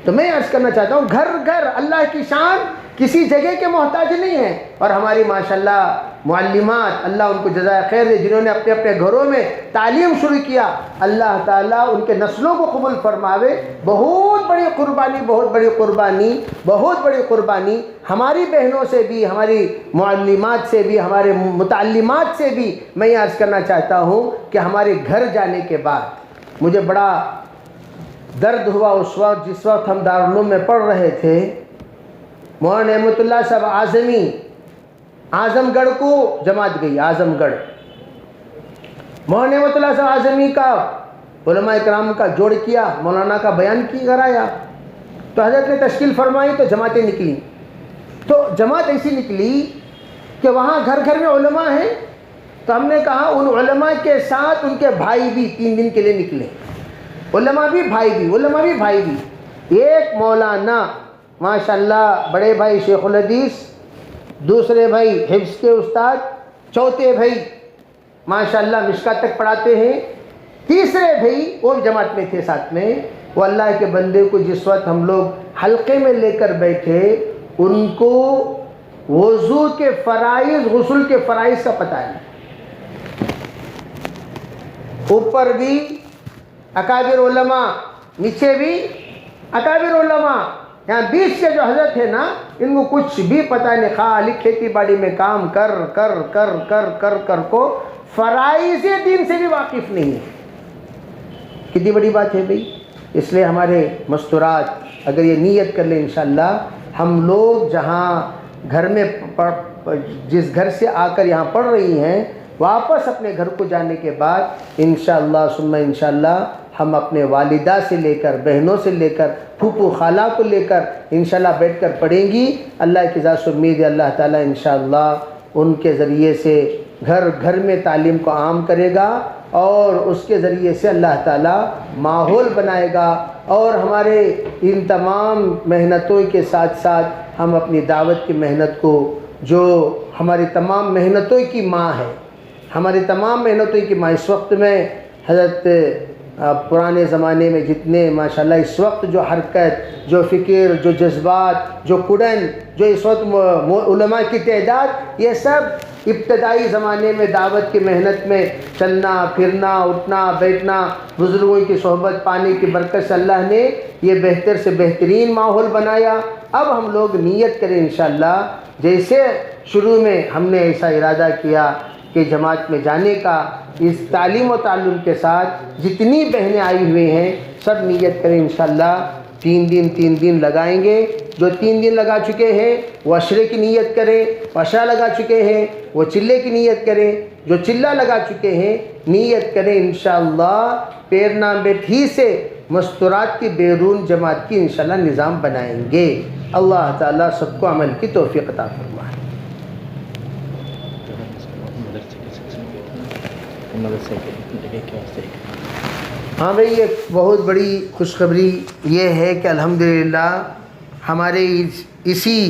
تو میں عرض کرنا چاہتا ہوں گھر گھر اللہ کی شان کسی جگہ کے محتاج نہیں ہے. اور ہماری ماشاءاللہ معلمات اللہ ان کو جزائے خیر دے جنہوں نے اپنے اپنے گھروں میں تعلیم شروع کیا. اللہ تعالیٰ ان کے نسلوں کو قبول فرماوے. بہت بڑی قربانی ہماری بہنوں سے بھی، ہماری معلمات سے بھی، ہمارے متعلمات سے بھی. میں یہ عرض کرنا چاہتا ہوں کہ ہمارے گھر جانے کے بعد مجھے بڑا درد ہوا اس وقت جس وقت ہم دارالعلوم میں پڑھ رہے تھے. مولانا نعمت اللہ صاحب اعظمی اعظم گڑھ کو جماعت گئی. اعظم گڑھ مولانا نعمت اللہ صاحب اعظمی کا علماء اکرام کا جوڑ کیا، مولانا کا بیان کی کرایا تو حضرت نے تشکیل فرمائی تو جماعتیں نکلی. تو جماعت ایسی نکلی کہ وہاں گھر گھر میں علماء ہیں. تو ہم نے کہا ان علماء کے ساتھ ان کے بھائی بھی 3 دن کے لیے نکلے. علماء بھی بھائی بھی. ایک مولانا ماشاءاللہ بڑے بھائی شیخ الحدیث، دوسرے بھائی حفظ کے استاد، چوتھے بھائی ماشاءاللہ مشکات تک پڑھاتے ہیں، تیسرے بھائی وہ بھی جماعت میں تھے ساتھ میں. وہ اللہ کے بندے کو جس وقت ہم لوگ حلقے میں لے کر بیٹھے ان کو وضو کے فرائض، غسل کے فرائض کا پتہ ہے. اوپر بھی اکابر علماء، نیچے بھی اکابر علماء. یہاں بیچ کے جو حضرت ہے نا ان کو کچھ بھی پتہ نہیں، خالی کھیتی باڑی میں کام کر کو فرائض دین سے بھی واقف نہیں ہے. کتنی بڑی بات ہے بھائی. اس لیے ہمارے مستورات اگر یہ نیت کر لیں انشاءاللہ ہم لوگ جہاں گھر میں جس گھر سے آ کر یہاں پڑھ رہی ہیں واپس اپنے گھر کو جانے کے بعد انشاءاللہ ثم انشاءاللہ ہم اپنے والدہ سے لے کر، بہنوں سے لے کر، پھوپھو خالہ کو لے کر انشاءاللہ بیٹھ کر پڑھیں گی. اللہ کی ذات سے امید ہے اللہ تعالیٰ انشاءاللہ ان کے ذریعے سے گھر گھر میں تعلیم کو عام کرے گا اور اس کے ذریعے سے اللہ تعالیٰ ماحول بنائے گا. اور ہمارے ان تمام محنتوں کے ساتھ ساتھ ہم اپنی دعوت کی محنت کو، جو ہماری تمام محنتوں کی ماں ہے، ہماری تمام محنتوں کی ماں، اس وقت میں حضرت پرانے زمانے میں جتنے ماشاءاللہ اس وقت جو حرکت، جو فکر، جو جذبات، جو کڑن، جو اس وقت علماء کی تعداد، یہ سب ابتدائی زمانے میں دعوت کی محنت میں چلنا پھرنا، اٹھنا بیٹھنا، بزرگوں کی صحبت پانے کی برکت سے اللہ نے یہ بہتر سے بہترین ماحول بنایا. اب ہم لوگ نیت کریں انشاءاللہ جیسے شروع میں ہم نے ایسا ارادہ کیا کہ جماعت میں جانے کا، اس تعلیم و تعلم کے ساتھ جتنی بہنیں آئی ہوئی ہیں سب نیت کریں انشاءاللہ. 3 دن لگائیں گے. جو 3 دن لگا چکے ہیں وہ عشرے کی نیت کریں، عشرہ لگا چکے ہیں وہ چلے کی نیت کریں، جو چلہ لگا چکے ہیں نیت کریں انشاءاللہ پیر نام بیٹ ہی سے مستورات کی بیرون جماعت کی انشاءاللہ نظام بنائیں گے. اللہ تعالیٰ سب کو عمل کی توفیق عطا فرمائے. مدرسے کے لگے کے واسطے؟ ہاں بھائی، ایک بہت بڑی خوشخبری یہ ہے کہ الحمدللہ ہمارے اسی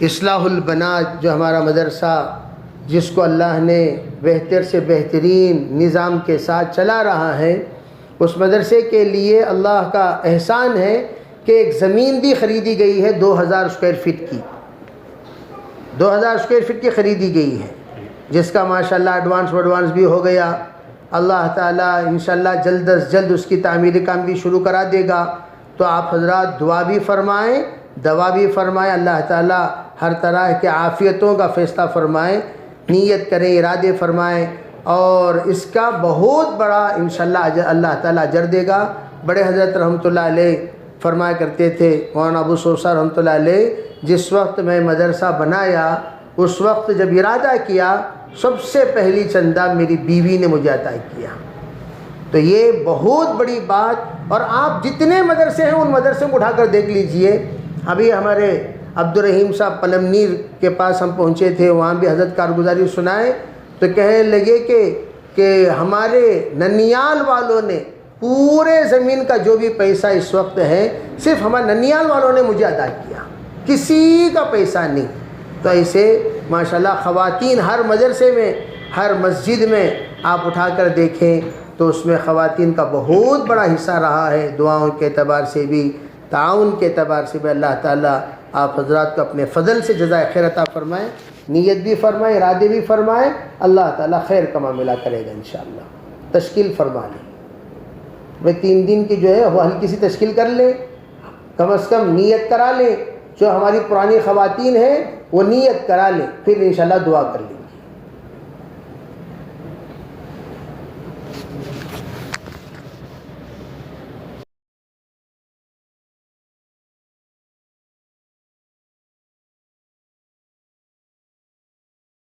اصلاح البنات جو ہمارا مدرسہ، جس کو اللہ نے بہتر سے بہترین نظام کے ساتھ چلا رہا ہے، اس مدرسے کے لیے اللہ کا احسان ہے کہ ایک زمین بھی خریدی گئی ہے 2000 اسکوائر فٹ کی، 2000 اسکوائر فٹ کی خریدی گئی ہے، جس کا ماشاءاللہ ایڈوانس بھی ہو گیا۔ اللہ تعالیٰ انشاءاللہ جلد از جلد اس کی تعمیری کام بھی شروع کرا دے گا۔ تو آپ حضرات دعا بھی فرمائیں، دوا بھی فرمائیں، اللہ تعالیٰ ہر طرح کے عافیتوں کا فیصلہ فرمائیں، نیت کریں، ارادے فرمائیں، اور اس کا بہت بڑا انشاءاللہ اللہ تعالیٰ اجر دے گا۔ بڑے حضرت رحمۃ اللہ علیہ فرمایا کرتے تھے، مولانا ابو سوسہ رحمۃ اللہ علیہ، جس وقت میں مدرسہ بنایا اس وقت جب ارادہ کیا، سب سے پہلی چندہ میری بیوی نے مجھے عطا کیا۔ تو یہ بہت بڑی بات، اور آپ جتنے مدرسے ہیں ان مدرسے کو اٹھا کر دیکھ لیجئے۔ ابھی ہمارے عبدالرحیم صاحب پلمنیر کے پاس ہم پہنچے تھے، وہاں بھی حضرت کارگزاری سنائے تو کہنے لگے کہ ہمارے ننیال والوں نے پورے زمین کا جو بھی پیسہ اس وقت ہے صرف ہمارے ننیال والوں نے مجھے ادا کیا، کسی کا پیسہ نہیں۔ تو ایسے ماشاءاللہ خواتین ہر مدرسے میں، ہر مسجد میں آپ اٹھا کر دیکھیں تو اس میں خواتین کا بہت بڑا حصہ رہا ہے، دعاؤں کے اعتبار سے بھی، تعاون کے اعتبار سے بھی۔ اللہ تعالیٰ آپ حضرات کو اپنے فضل سے جزائے خیر عطا فرمائیں، نیت بھی فرمائیں، ارادے بھی فرمائیں، اللہ تعالیٰ خیر کما ملا کرے گا انشاءاللہ۔ تشکیل فرما لیں بھائی، 3 دن کی جو ہے وہ ہلکی سی تشکیل کر لیں، کم از کم نیت کرا لیں، جو ہماری پرانی خواتین ہیں وہ نیت کرا لیں، پھر انشاءاللہ دعا کر لیں۔